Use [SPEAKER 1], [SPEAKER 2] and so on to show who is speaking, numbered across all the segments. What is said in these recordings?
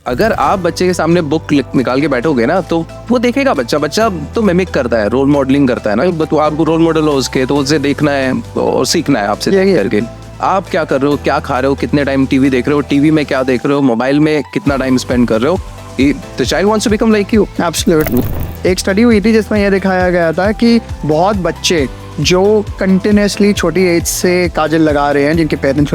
[SPEAKER 1] अगर आप बच्चे के सामने बुक निकाल के बैठोगे ना तो वो देखेगा, बच्चा तो मिमिक करता है, रोल मॉडलिंग करता है ना, तो आप रोल मॉडल हो उसके, तो उसे देखना है और सीखना है आपसे करके। आप क्या कर रहे हो, क्या खा रहे हो, कितने टाइम टीवी देख रहे हो, टीवी में क्या देख रहे हो, मोबाइल में कितना टाइम स्पेंड कर रहे हो, the child wants to become like you.
[SPEAKER 2] Absolutely. एक स्टडी हुई थी जिसमें यह दिखाया गया था कि बहुत बच्चे जो कंटिन्यूसली छोटी एज से काजल लगा रहे हैं, जिनके पेरेंट्स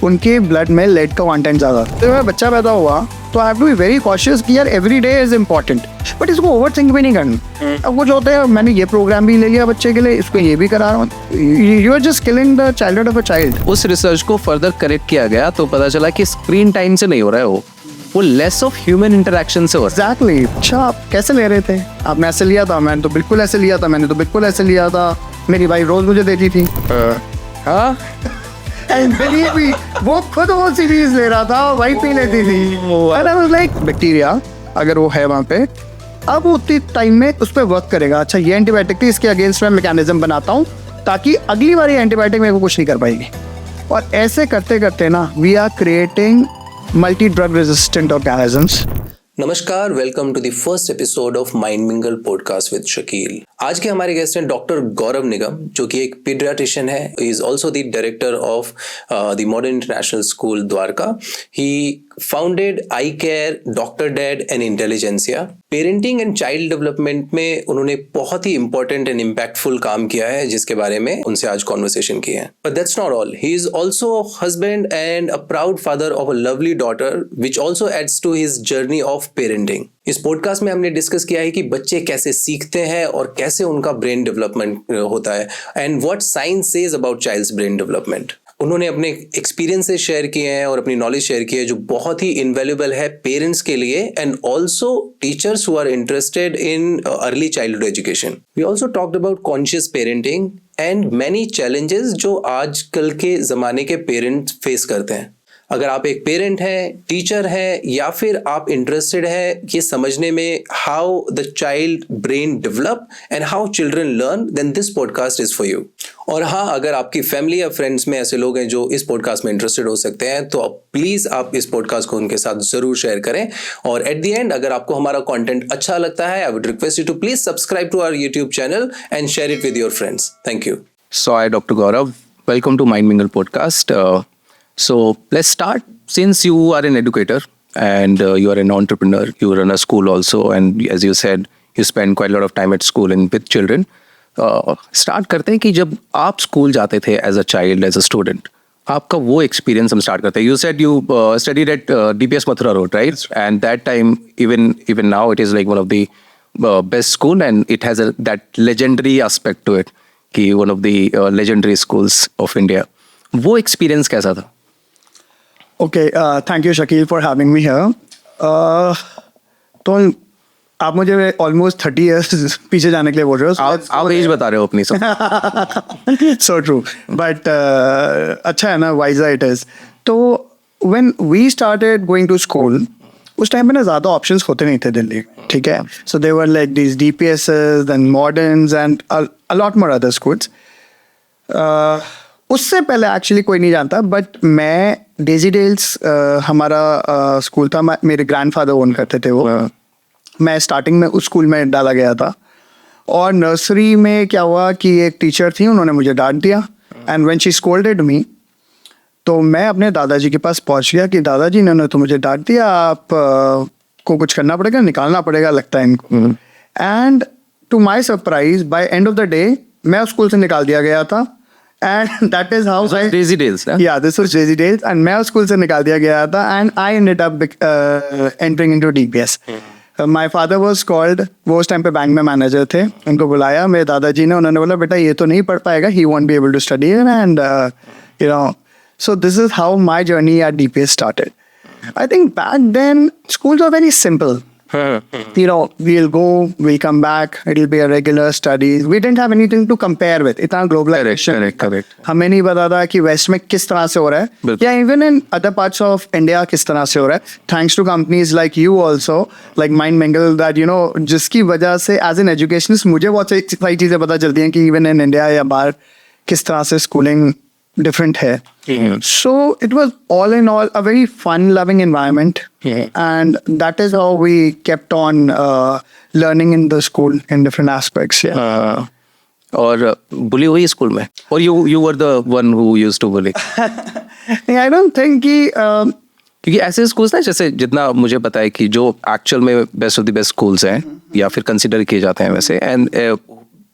[SPEAKER 2] उनके ब्लड में लेड का कंटेंट ज़्यादा। तो मेरा बच्चा पैदा हुआ तो I have to be very cautious कि यार every day is important, but इसको ओवर थिंक भी नहीं करना। अब कुछ होता है, मैंने ये प्रोग्राम भी ले लिया बच्चे के लिए, इसको ये भी करा रहा हूँ, you are just killing the childhood of a child.
[SPEAKER 1] उस रिसर्च को फर्दर करेक्ट किया गया तो पता चला कि स्क्रीन टाइम से नहीं हो रहा है, वो लेस ऑफ ह्यूमन इंटरेक्शन से हो रहा है।
[SPEAKER 2] एग्जैक्टली। अच्छा, आप कैसे ले रहे थे? आपने ऐसे लिया था, मैंने तो बिल्कुल ऐसे लिया था, मैंने तो बिल्कुल ऐसे लिया था, मेरी भाई रोज मुझे देती थी।
[SPEAKER 1] हाँ,
[SPEAKER 2] And believe me, वो खुद वो सीरीज ले रहा था, वाइफ भी लेती थी। And I was like, bacteria अगर वो है वहाँ पे, अब उतनी टाइम में उस पर वर्क करेगा। अच्छा, ये एंटीबायोटिक थी, इसके अगेंस्ट मैं मैकेनिज्म बनाता हूँ ताकि अगली बार ये एंटीबायोटिक मेरे को कुछ नहीं कर पाएगी। और ऐसे करते करते ना we are creating multi drug resistant organisms.
[SPEAKER 3] नमस्कार, welcome to the first episode of mind mingle podcast with Shakeel. आज के हमारे गेस्ट हैं डॉक्टर गौरव निगम, जो कि एक पीडियाट्रिशियन है। ही is also the director of the modern international school Dwarka. He founded I care, doctor dad and intelligentsia. Parenting and child development में उन्होंने बहुत ही इंपॉर्टेंट एंड इम्पैक्टफुल काम किया है, जिसके बारे में उनसे आज कॉन्वर्सेशन की है। But that's not all, he is also husband and a proud father of a lovely daughter, which also adds to his journey of parenting. इस पॉडकास्ट में हमने डिस्कस किया है कि बच्चे कैसे सीखते हैं और कैसे उनका ब्रेन डेवलपमेंट होता है, and what science says about child's brain development. उन्होंने अपने एक्सपीरियंसेस शेयर किए हैं और अपनी नॉलेज शेयर की है, जो बहुत ही इनवैल्यूएबल है पेरेंट्स के लिए and also teachers who are interested in early childhood education. We also talked about conscious parenting and many challenges जो आजकल के जमाने के पेरेंट्स फेस करते हैं। अगर आप एक पेरेंट हैं, टीचर हैं, या फिर आप इंटरेस्टेड हैं ये समझने में how the child brain develop and how children learn, then this podcast is for you. और हाँ, अगर आपकी फैमिली या फ्रेंड्स में ऐसे लोग हैं जो इस पॉडकास्ट में इंटरेस्टेड हो सकते हैं, तो प्लीज आप इस पॉडकास्ट को उनके साथ जरूर शेयर करें। और एट द एंड, अगर आपको हमारा कंटेंट अच्छा लगता है, I would request you to please subscribe to our YouTube channel and share it with your friends. Thank you.
[SPEAKER 1] So hi, Dr. Gaurav. Welcome to Mind Mingle podcast. So let's start. Since you are an educator and you are an entrepreneur, you run a school also, and as you said, you spend quite a lot of time at school and with children. Start करते हैं कि जब आप school जाते थे as a child, as a student, आपका वो experience हम स्टार्ट करते हैं. You said you studied at DPS Mathura Road, right? And that time, even now, it is like one of the best school, and it has that legendary aspect to it. कि one of the legendary schools of India. वो experience कैसा था?
[SPEAKER 2] Okay, thank you Shakeel for having me here. तो आप मुझे almost 30 years पीछे जाने के लिए बोल रहे हो।
[SPEAKER 1] आप एज बता रहे हो अपनी सब।
[SPEAKER 2] सो ट्रू, बट अच्छा है ना, वाइजा इट इज। तो when we started going to school, उस टाइम पे ना ज़्यादा ऑप्शंस होते नहीं थे दिल्ली, ठीक है। So they were like these DPSs, then moderns and a lot more other schools. उससे पहले एक्चुअली कोई नहीं जानता, बट मैं डेजी डेल्स हमारा स्कूल था, मेरे ग्रैंडफादर ओन करते थे वो। मैं स्टार्टिंग में उस स्कूल में डाला गया था, और नर्सरी में क्या हुआ कि एक टीचर थी, उन्होंने मुझे डांट दिया, एंड व्हेन शी स्कोल्डेड मी, तो मैं अपने दादाजी के पास पहुंच गया कि दादाजी, इन्होंने तो मुझे डांट दिया, आप को कुछ करना पड़ेगा, निकालना पड़ेगा लगता है इनको। And to my surprise, by end of the day मैं उस स्कूल से निकाल दिया गया था, and that is how
[SPEAKER 1] Daisy Dales,
[SPEAKER 2] या this was Daisy Dales, and मैं उस स्कूल से निकाल दिया गया था, and I ended up entering into DPS। My father was called, वो उस टाइम पे बैंक में मैनेजर थे, उनको बुलाया मेरे दादाजी ने, उन्होंने बोला बेटा ये तो नहीं पढ़ पाएगा, he won't be able to study, and you know, so this is how my journey at DPS started. I think back then schools were very simple. You know, we'll go, we'll come back, it'll be a regular studies. We didn't have anything to compare with. इतना globalization.
[SPEAKER 1] Correct.
[SPEAKER 2] हमें नहीं पता था कि waste में किस तरह से हो रहा है, या even in other parts of India किस तरह से हो रहा है. Thanks to companies like you also, like Mind Mingle, that you know, जिसकी वजह से एज एन एजुकेशनिस्ट मुझे बहुत सारी चीज़ें पता चलती हैं कि इवन इन इंडिया या बाहर किस तरह से स्कूलिंग different है. So it was all in all a very fun-loving environment, and that is how we kept on learning in the school in different aspects. Yeah.
[SPEAKER 1] और बुली हुई स्कूल में, और you were the one who used to bully?
[SPEAKER 2] I don't think कि
[SPEAKER 1] क्योंकि ऐसे schools ना, जैसे जितना मुझे पता है कि जो एक्चुअल में best of the best schools हैं या फिर कंसिडर किए जाते हैं वैसे, and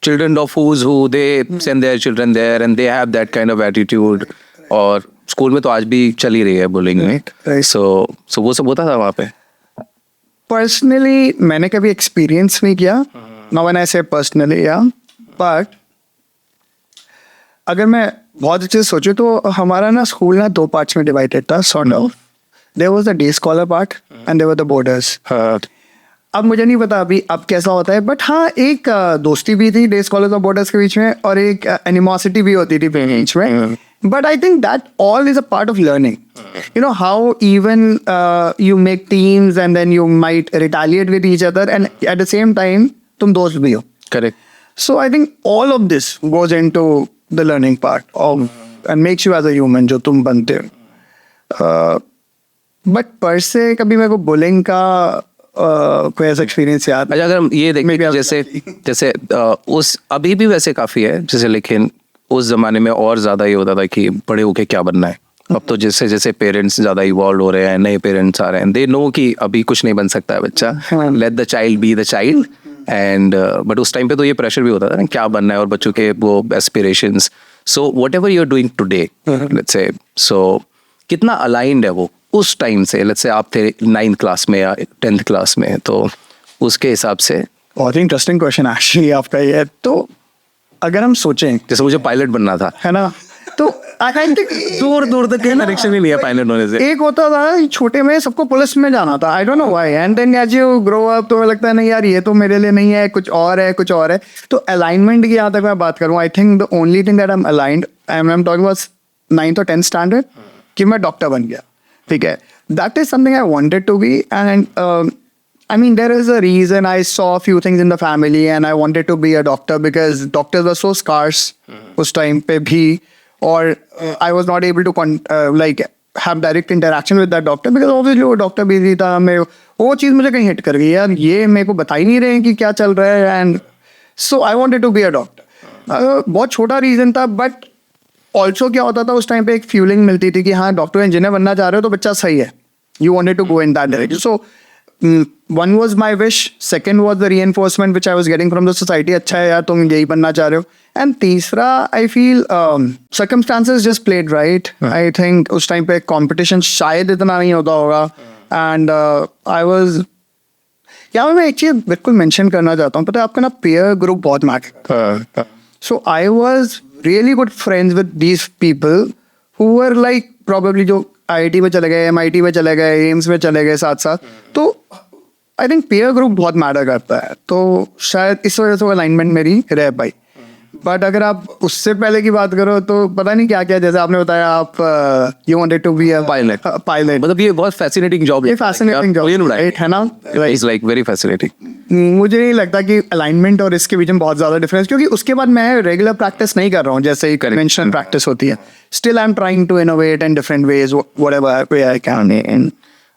[SPEAKER 1] children of who they send their children there and they have that kind of attitude, और स्कूल में तो आज भी चल ही रही है बुलिंग, राइट? सो वो सब होता था वहाँ पे?
[SPEAKER 2] पर्सनली मैंने कभी एक्सपीरियंस नहीं किया, नो व्हेन आई से पर्सनली, या बट अगर मैं बहुत अच्छे से सोचूं तो हमारा ना स्कूल ना 2 पार्ट्स में डिवाइडेड था, sort of. There was the day scholar part and there were the boarders. अब मुझे नहीं पता अभी अब कैसा होता है, बट हाँ एक दोस्ती भी थी डे स्कॉलर्स और बोर्डर्स के बीच में, और एक एनिमोसिटी भी होती थी बीच में. But I think that all is a part of learning. You know how even you make teams and then you might retaliate with each other, and at the same time तुम दोस्त भी हो.
[SPEAKER 1] Correct.
[SPEAKER 2] So I think all of this goes into the learning part of and makes you as a human जो तुम बनते हो. But per se कभी मेरे को bullying का कोई ऐसा एक्सपीरियंस याद.
[SPEAKER 1] अच्छा, अगर हम ये देखें जैसे उस अभी भी वैसे काफ़ी है जैसे, लेकिन उस ज़माने में और ज़्यादा ये होता था कि बड़े होके क्या बनना है. अब तो जैसे जैसे पेरेंट्स ज़्यादा इवॉल्व हो रहे हैं, नए पेरेंट्स आ रहे हैं, दे नो कि अभी कुछ नहीं बन सकता है बच्चा, let the child be the child. And but उस टाइम पे तो ये प्रेशर भी होता था ना क्या बनना है, और बच्चों के वो aspirations. So whatever you are doing today, let's say, so कितना अलाइंड है वो उस टाइम से? लेट्स से आप थे 9th क्लास में या 10th क्लास में, तो उसके हिसाब से.
[SPEAKER 2] बहुत इंटरेस्टिंग क्वेश्चन एक्चुअली आपका ये. तो अगर हम सोचें,
[SPEAKER 1] जैसे मुझे पायलट बनना था,
[SPEAKER 2] है ना, तो आई थिंक
[SPEAKER 1] दूर तक कनेक्शन ही नहीं है पायलट होने से.
[SPEAKER 2] एक होता था छोटे में सबको पुलिस में जाना था, I don't know why, and then as you grow up तो लगता है नहीं यार ये तो मेरे लिए नहीं है, कुछ और है, कुछ और है. तो अलाइनमेंट की यहाँ तक मैं बात करूँ, आई think the only thing that I am aligned, I am talking about 9th और 10th स्टैंडर्ड, कि मैं डॉक्टर बन गया. ठीक है, that is something I wanted to be, and I mean, there is a reason. I saw a few things in the family and I wanted to be a doctor because doctors were so scarce उस time पे भी, और I was not able to like have direct interaction with that doctor because obviously वो doctor busy था. मैं वो चीज़ मुझे कहीं hit कर गई यार, ये मेरे को बता ही नहीं रहे हैं कि क्या चल रहा है, and so I wanted to be a doctor. बहुत छोटा reason था, but also क्या होता था उस time पे एक fueling मिलती थी कि हाँ डॉक्टर इंजीनियर बनना चाह रहे हो तो बच्चा सही है. You wanted to go in that direction. So one was my wish, second was the reinforcement which I was getting from the society. अच्छा है यार तुम यही बनना चाह रहे हो. And तीसरा I feel circumstances just played right. I think उस time पे competition शायद इतना नहीं होता होगा, and I was, यहाँ मैं एक चीज़ बिल्कुल mention करना चाहता हूँ, पता है आपका ना peer group बहुत matter. So I was really good friends with these people who were like probably जो IIT में चले गए, MIT में चले गए, एम्स में चले गए साथ साथ. तो आई थिंक पेयर ग्रुप बहुत मैटर करता है, तो शायद इस वजह से वो अलाइनमेंट मेरी रह पाई. बट अगर आप उससे पहले की बात करो तो पता नहीं क्या क्या, जैसे आपने बताया आप you wanted to be a pilot.
[SPEAKER 1] मतलब ये बहुत फैसिनेटिंग जॉब,
[SPEAKER 2] ये फैसिनेटिंग जॉब है ना,
[SPEAKER 1] इट्स लाइक वेरी फैसिनेटिंग.
[SPEAKER 2] मुझे नहीं लगता कि अलाइनमेंट और इसके बीच में बहुत ज़्यादा डिफरेंस, क्योंकि उसके बाद मैं रेगुलर प्रैक्टिस नहीं कर रहा हूँ जैसे ही कन्वेंशनल प्रैक्टिस होती है. Still I am trying to innovate in different ways whatever way I can.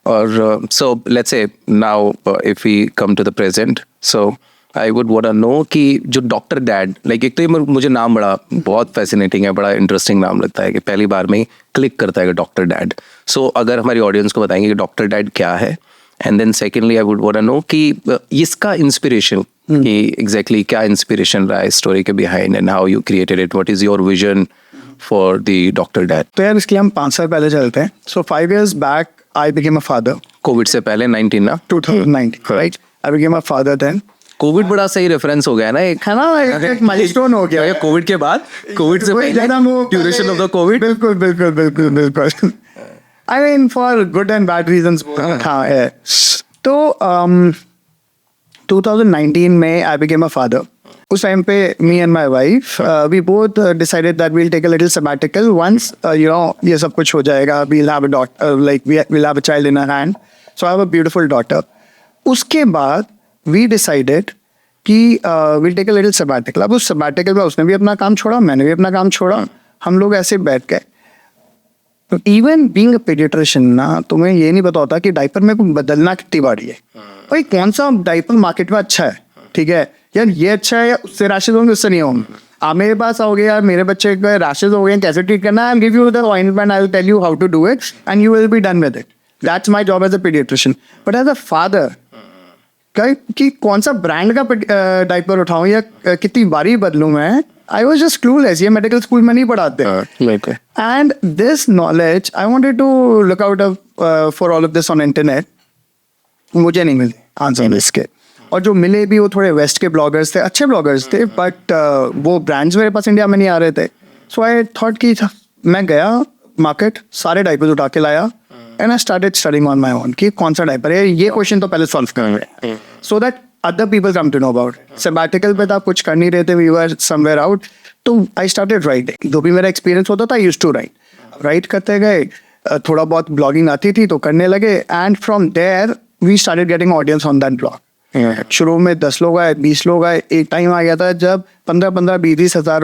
[SPEAKER 1] और so let's say now if we come to the present, so I would want to know कि जो doctor dad, like एक तो ये मुझे नाम बड़ा बहुत फैसिनेटिंग है, बड़ा इंटरेस्टिंग नाम लगता है कि पहली बार में क्लिक करता है कि डॉक्टर डैड. सो अगर हमारी ऑडियंस को बताएंगे कि डॉक्टर डैड क्या है, and then secondly I would want to know कि इसका इंस्पिरेशन, कि एग्जैक्टली क्या इंस्पिरेशन रहा है स्टोरी के behind, and how you created it, what is your vision for the doctor dad.
[SPEAKER 2] तो यार इसके हम 5 साल पहले चलते हैं. So 5 years back I became a father.
[SPEAKER 1] Covid से पहले 19 ना,
[SPEAKER 2] 2019 right. I became a father then.
[SPEAKER 1] Covid बड़ा सही रेफरेंस हो गया ना, एक
[SPEAKER 2] है ना, एक माइलस्टोन हो गया
[SPEAKER 1] कोविड के बाद, कोविड से पहले ड्यूरेशन ऑफ द कोविड.
[SPEAKER 2] बिल्कुल बिल्कुल बिल्कुल बिल्कुल. I mean for good and bad reasons. हाँ है. तो 2019 में आई बिकेम अ फादर. उस टाइम पे me and my wife we both decided that we'll take a little sabbatical once you know ये सब कुछ हो जाएगा. We'll have a daughter, like we'll have a child in our hand. So I have a beautiful daughter. उसके बाद we decided कि we'll take a little sabbatical. अब उस सबैटिकल में उसने भी अपना काम छोड़ा, मैंने भी अपना काम छोड़ा. हम लोग ऐसे बैठ गए। इवन बीइंग अ पीडियाट्रिशियन ना, तुम्हें ये नहीं पता होता कि डायपर में कुछ बदलना कितनी बारी है। भाई कौन सा डायपर मार्केट में अच्छा है, ठीक है यार, ये अच्छा है या उससे रैशेज होंगे उससे नहीं होंगे। आप मेरे पास आओगे यार, मेरे बच्चे के रैशेज हो गए, कैसे ट्रीट करना है, I give you the ointment, I will tell you how to do it and you will be done with it. That's my job as a paediatrician. But as a father कि कौन सा brand का diaper उठाऊं या कितनी बारी बदलूं मैं, I was just clueless. ये मेडिकल स्कूल में नहीं पढ़ाते। And this knowledge I wanted to look out for all of this on internet. मुझे नहीं मिले आंसर इसके, और जो मिले भी वो थोड़े वेस्ट के ब्लॉगर्स थे, अच्छे ब्लॉगर्स थे, बट वो ब्रांड्स मेरे पास इंडिया में नहीं आ रहे थे। सो आई थॉट कि मैं गया मार्केट, सारे डायपर्स उठा के लाया and I started studying on my own कि कौन सा डायपर है, ये क्वेश्चन तो पहले सॉल्व करेंगे so that other people come to know about. Sabbatical पे आप कुछ कर नहीं रहे थे, वी वर समवेयर आउट, तो आई स्टार्टेड राइटिंग। जो भी मेरा एक्सपीरियंस होता था आई यूज्ड टू राइट करते गए, थोड़ा बहुत ब्लॉगिंग आती थी तो करने लगे, and from there we started getting audience on that blog. शुरू में 10 लोग आए, 20 लोग आए, एक टाइम आ गया था जब 15-15, 20 हजार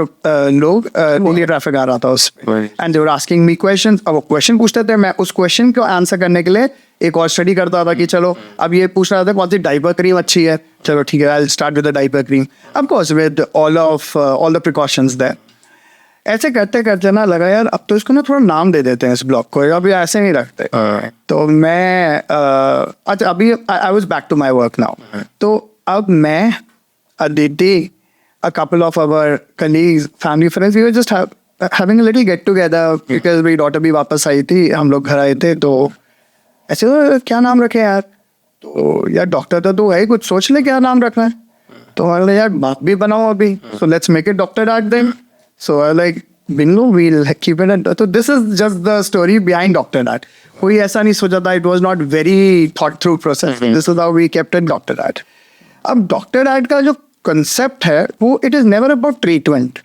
[SPEAKER 2] लोग ट्रैफिक आ रहा था उस पे, and they were asking me questions. अब वो क्वेश्चन पूछते थे, मैं उस क्वेश्चन को आंसर करने के लिए एक और स्टडी करता था कि चलो अब ये पूछ रहा था कौन सी डायपर क्रीम अच्छी है, चलो ठीक है, I will start with the diaper cream, of course with all the precautions there. ऐसे करते करते ना लगा यार अब तो इसको ना थोड़ा नाम दे देते हैं इस ब्लॉग को, अभी ऐसे नहीं रखते। तो मैं अच्छा अभी I was back to my work now. तो अब मैं, Aditi, a couple of our colleagues, family friends, we were just having a little get together because मेरी daughter भी वापस आई थी, हम लोग घर आए थे, तो ऐसे क्या नाम रखे यार, तो यार डॉक्टर तो तू है, कुछ सोच ले क्या नाम रखना है। तो मैं यार बाप भी बनाओ अभी, so let's make it Dr. Art then. So I like bingo, we'll keep it at, so this is just the story behind Dr. Art. कोई ऐसा नहीं सोचा था, it was not very thought through process. This is how we kept it Dr. Art. अब Dr. Art का जो concept है वो it is never about treatment.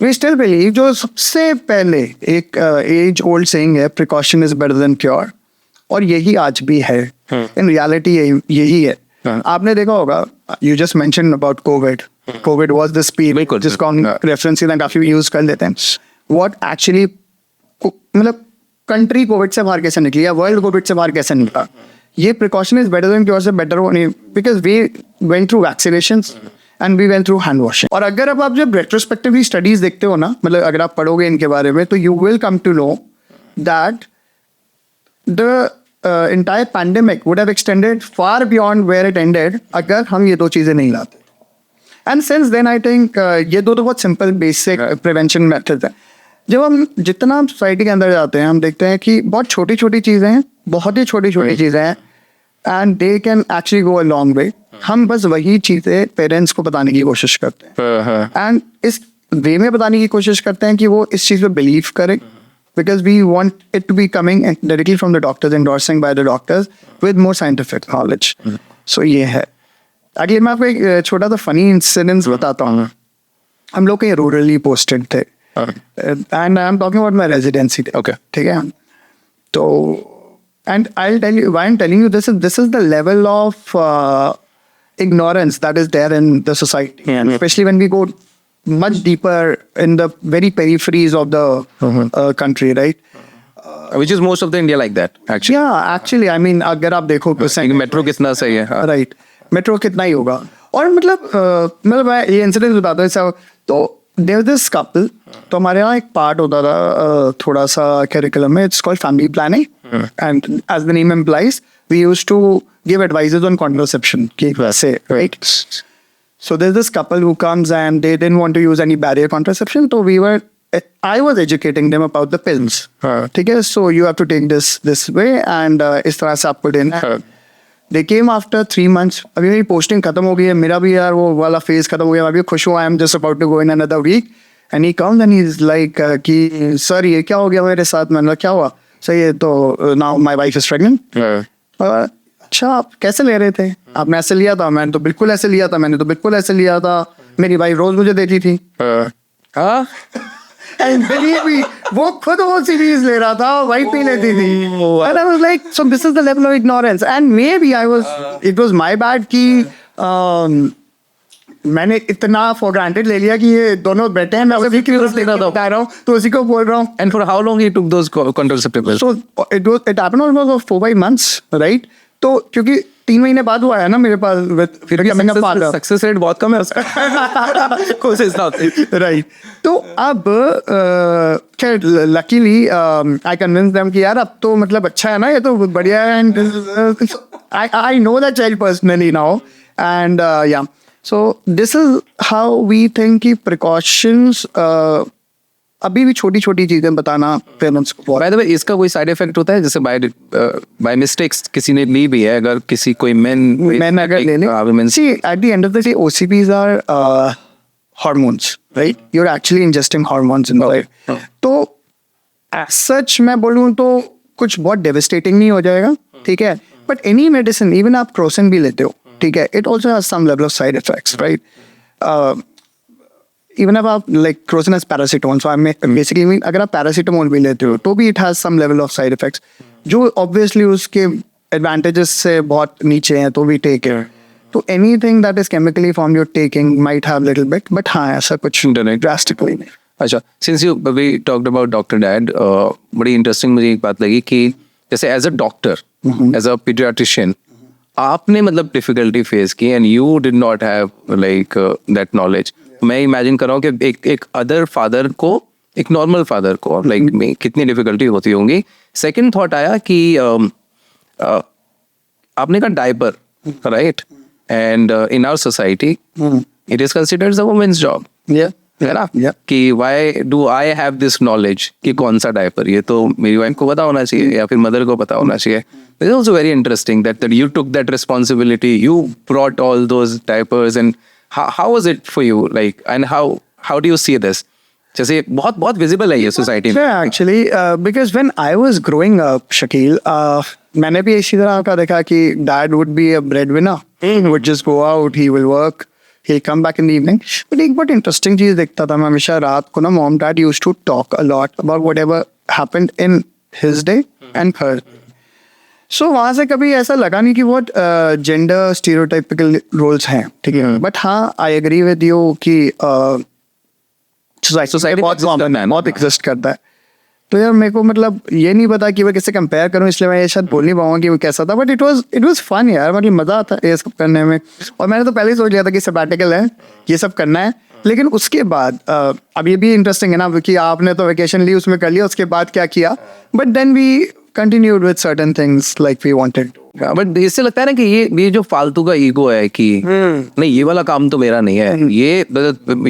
[SPEAKER 2] We still believe, जो सबसे पहले एक एज ओल्ड सेइंग है, precaution is better than cure, और यही आज भी है। इन रियलिटी यही है। आपने देखा होगा, you just mention about Covid was the speed जिसको हम रेफरेंस काफी यूज कर लेते हैं। व्हाट एक्चुअली, मतलब कंट्री कोविड से बाहर कैसे निकली या वर्ल्ड कोविड से बाहर कैसे निकला, ये precaution is better than cure से बेटर होनी, because we went through vaccinations and we went through hand washing. और अगर अब आप जब रेट्रोस्पेक्टिवली स्टडीज देखते हो ना, मतलब अगर आप पढ़ोगे इनके बारे में, तो you will come to know that the entire pandemic would have extended far beyond where it ended अगर हम ये दो चीजें नहीं लाते। And since then I think ये दो तो बहुत सिंपल बेसिक प्रिवेंशन मेथड्स हैं। जब हम जितना हम सोसाइटी के अंदर जाते हैं, हम देखते हैं कि बहुत छोटी छोटी चीज़ें हैं, बहुत ही छोटी छोटी चीज़ें हैं, and they can actually go a long way. हम बस वही चीज़ें पेरेंट्स को बताने की कोशिश करते हैं, एंड इस वे में बताने की कोशिश करते हैं कि वो इस चीज़ पे बिलीव करें, because we want it to be coming directly from the doctors, endorsing by the doctors with more scientific knowledge. So ये है। अगले मैं आपको एक छोटा सा फनी इंसिडेंस बताता हूँ। हम लोग कहीं रूरली पोस्टेड थे, and I am talking about my residency. Okay, ठीक है। तो and I will tell you why I am telling you this is the level of ignorance that is there in the society, and especially when we go much deeper in the very peripheries of the country, right?
[SPEAKER 1] Which is most of the India like that, actually.
[SPEAKER 2] Yeah, actually, I mean, अगर आप देखो
[SPEAKER 1] metro कितना सही है,
[SPEAKER 2] right, metro कितना ही होगा। और मतलब मैं ये इंसिडेंट बताता हूँ ऐसा। तो देयर दिस कपल, तो हमारे यहाँ एक पार्ट होता था थोड़ा सा करिकुलम में, it's called family planning, and as the name implies we used to give advices on contraception कि वैसे, right? So there's this couple who comes and they didn't want to use any barrier contraception. So I was educating them about the pills. ठीक है? So you have to take this way and इस तरह से आप put in. They came after 3 months. अभी मेरी posting खत्म हो गई है, मेरा भी यार वो वाला फेज खत्म हो गया, मैं भी खुश हूँ, I am just about to go in another week. And he comes and he's like कि सर ये क्या हो गया मेरे साथ? मैंने कहा क्या हुआ? सर ये तो now my wife is pregnant. अच्छा, आप कैसे ले रहे थे? आपने ऐसे लिया था? मैंने तो बिल्कुल ऐसे लिया था, मैंने तो बिल्कुल ऐसे लिया था, मेरी वाइफ रोज मुझे देती थी। हाँ, एंड बिलीव मी, वो खुद वो सीरीज ले रहा था, वाइफ भी लेती थी। And I was like, so this is the level of ignorance, and may be it was my bad कि मैंने इतना फॉर ग्रांटेड ले लिया कि ये दोनों बैठे हैं, मैं उसी की बता रहा हूँ तो उसी को बोल रहा हूँ.
[SPEAKER 1] And for how long he took those contraceptive pills?
[SPEAKER 2] So it happened almost 4-5 months, right? तो क्योंकि 3 महीने बाद वो आया ना मेरे पास with becoming a father.
[SPEAKER 1] Success rate बहुत कम है उसका. कोशिश ना होती.
[SPEAKER 2] राइट. तो अब खैर लकीली आई कन्विंस देम कि यार अब तो मतलब अच्छा है ना, ये तो बढ़िया है. And I know that child personally now and yeah so this is how we think कि प्रिकॉशंस अभी भी छोटी छोटी चीजें बताना पेरेंट्स को.
[SPEAKER 1] बाय द वे इसका कोई साइड इफेक्ट होता है जैसे बाय मिस्टेक्स किसी ने ली भी है, अगर किसी कोई
[SPEAKER 2] मैन अगर ले ले. See at the end of the day OCPs are hormones, right? You're actually ingesting hormones in life. तो as such मैं बोलूँ तो कुछ बहुत devastating नहीं हो जाएगा, ठीक है? But any medicine, even आप क्रोसिन भी लेते हो, ठीक है? It also has some level of side effects, right? Even if आप like Crocin has paracetamol, so I basically mean अगर आप paracetamol भी लेते हो तो भी it has some level of side effects, जो obviously उसके advantages से बहुत नीचे हैं, तो भी take care. So anything that is chemically formed you're taking might have little bit, but हाँ ऐसा कुछ drastically नहीं.
[SPEAKER 1] अच्छा, since you we talked about Dr. Dad, बड़ी इंटरेस्टिंग मुझे एक बात लगी कि जैसे as a doctor, as a paediatrician, आपने मतलब डिफिकल्टी फेस की and you did not have like that knowledge. मैं इमेजिन कर रहा हूँ कि एक अदर फादर को, एक नॉर्मल फादर को लाइक में कितनी डिफिकल्टी होती होंगी. सेकेंड थॉट आया कि आपने कहा diaper, right? And in our society, it is considered as a woman's job.
[SPEAKER 2] Yeah.
[SPEAKER 1] है ना? कि why do I have this knowledge कि कौन सा डायपर, ये तो मेरी वाइफ को पता होना चाहिए या फिर मदर को पता होना चाहिए. It is also very interesting that you took that responsibility, you brought all those diapers, and how was it for you, like, and how do you see this? जैसे बहुत बहुत visible है ये society में.
[SPEAKER 2] Yeah, actually, because when I was growing up, Shakil, मैंने भी इसी तरह का देखा कि dad would be a breadwinner. He would just go out, he will work, he'll come back in the evening. But एक बहुत interesting चीज देखता था मैं हमेशा रात को ना, mom dad used to talk a lot about whatever happened in his day and her. So वहाँ से कभी ऐसा लगा नहीं कि बहुत gender stereotypical roles हैं, ठीक है? But हाँ, I agree with you कि सोसाइटी बहुत एग्जिस्ट करता है. तो यार मेरे को मतलब ये नहीं पता कि मैं किससे कंपेयर करूं, इसलिए मैं ये शायद बोल नहीं पाऊंगा कि वो कैसा था. बट इट वाज फन यार, मतलब मजा आता है ये सब करने में. और मैंने तो पहले ही सोच लिया था कि सबैटिकल है, ये सब करना है. लेकिन उसके बाद अब ये भी इंटरेस्टिंग है ना कि आपने तो वेकेशन ली, उसमें कर लिया, उसके बाद क्या किया. But then we continued with certain things like we wanted.
[SPEAKER 1] But इससे लगता है ना कि ये जो फालतू का ईगो है कि नहीं ये वाला काम तो मेरा नहीं है, ये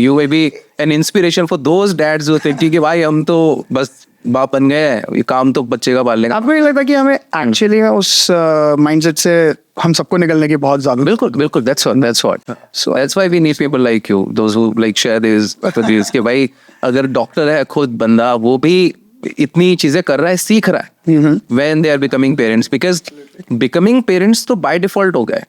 [SPEAKER 1] you may be an inspiration for those dads who think कि भाई हम तो बस बाप बन गए, ये काम तो बच्चे का पाल लेगा.
[SPEAKER 2] आपको ये लगता है कि हमें एक्चुअली उस माइंडसेट से हम सबको निकलने की बहुत ज्यादा.
[SPEAKER 1] बिल्कुल that's what so that's why we need people like you, those who like share this कि भाई अगर डॉक्टर है खुद बंदा, वो भी इतनी चीजें कर रहा है, सीख रहा है when they are becoming parents, because becoming parents तो by default हो गए,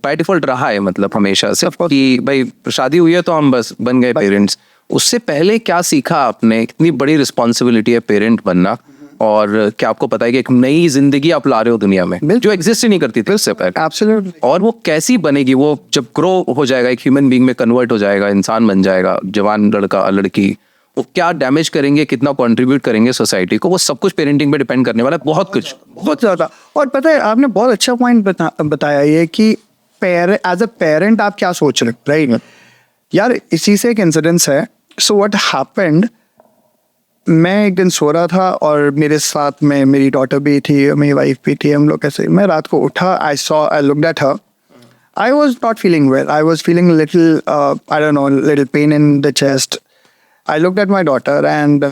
[SPEAKER 1] by default रहा है मतलब हमेशा से कि भाई शादी हुई है तो हम बस बन गए पेरेंट्स. उससे पहले क्या सीखा आपने? कितनी बड़ी रिस्पॉन्सिबिलिटी है पेरेंट बनना, और क्या आपको पता है कि एक नई जिंदगी आप ला रहे हो दुनिया में जो एग्जिस्ट ही नहीं करती थी उससे पहले.
[SPEAKER 2] एब्सोल्युटली.
[SPEAKER 1] और वो कैसी बनेगी, वो जब ग्रो हो जाएगा, एक ह्यूमन बीइंग में कन्वर्ट हो जाएगा, इंसान बन जाएगा, जवान लड़का लड़की, वो क्या डैमेज करेंगे, कितना कंट्रीब्यूट करेंगे सोसाइटी को, वो सब कुछ पेरेंटिंग पे डिपेंड करने वाला है. बहुत
[SPEAKER 2] ज्यादा. और पता है आपने बहुत अच्छा पॉइंट बताया ये कि एज अ पेरेंट आप क्या सोच रहे हो, राइट? यार इसी से एक इंसिडेंस है. सो व्हाट हैपेंड, मैं एक दिन सो रहा था और मेरे साथ में मेरी डॉटर भी थी, मेरी वाइफ भी थी, हम लोग ऐसे. मैं रात को उठा, I looked at her. I was not feeling well. I was feeling a little, I don't know, a little pain in the chest. I looked at my daughter and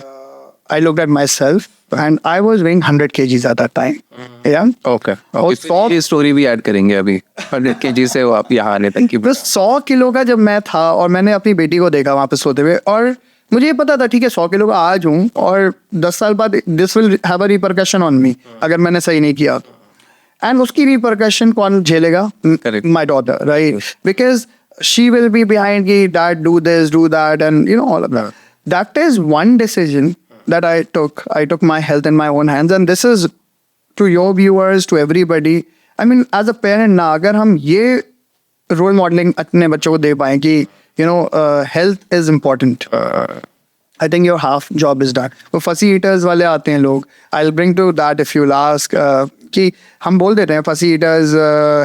[SPEAKER 2] I looked at myself and I was weighing 100 kgs at that time. Yeah.
[SPEAKER 1] Okay. ये story भी add करेंगे अभी 100 kg से आप यहाँ आने तक की.
[SPEAKER 2] बस 100 किलो का जब मैं था और मैंने अपनी बेटी को देखा वहाँ पे सोते हुए, और मुझे ये पता था ठीक है 100 किलो का आज हूँ और 10 साल बाद this will have a repercussion on me अगर मैंने सही नहीं किया. एंड उसकी रिपरकशन कौन झेलेगा? My daughter, right? Because she will be behind कि dad do this do that and you know all of that. That is one decision that I took my health in my own hands, and this is to your viewers, to everybody. I mean, as a parent ना, अगर हम ये role modelling अपने बच्चों को दे पाए कि you know health is important, I think your half job is done. वो फसी ईटर्स वाले आते हैं लोग, I will bring to that if you ask, कि हम बोल देते हैं फसी ईटर्स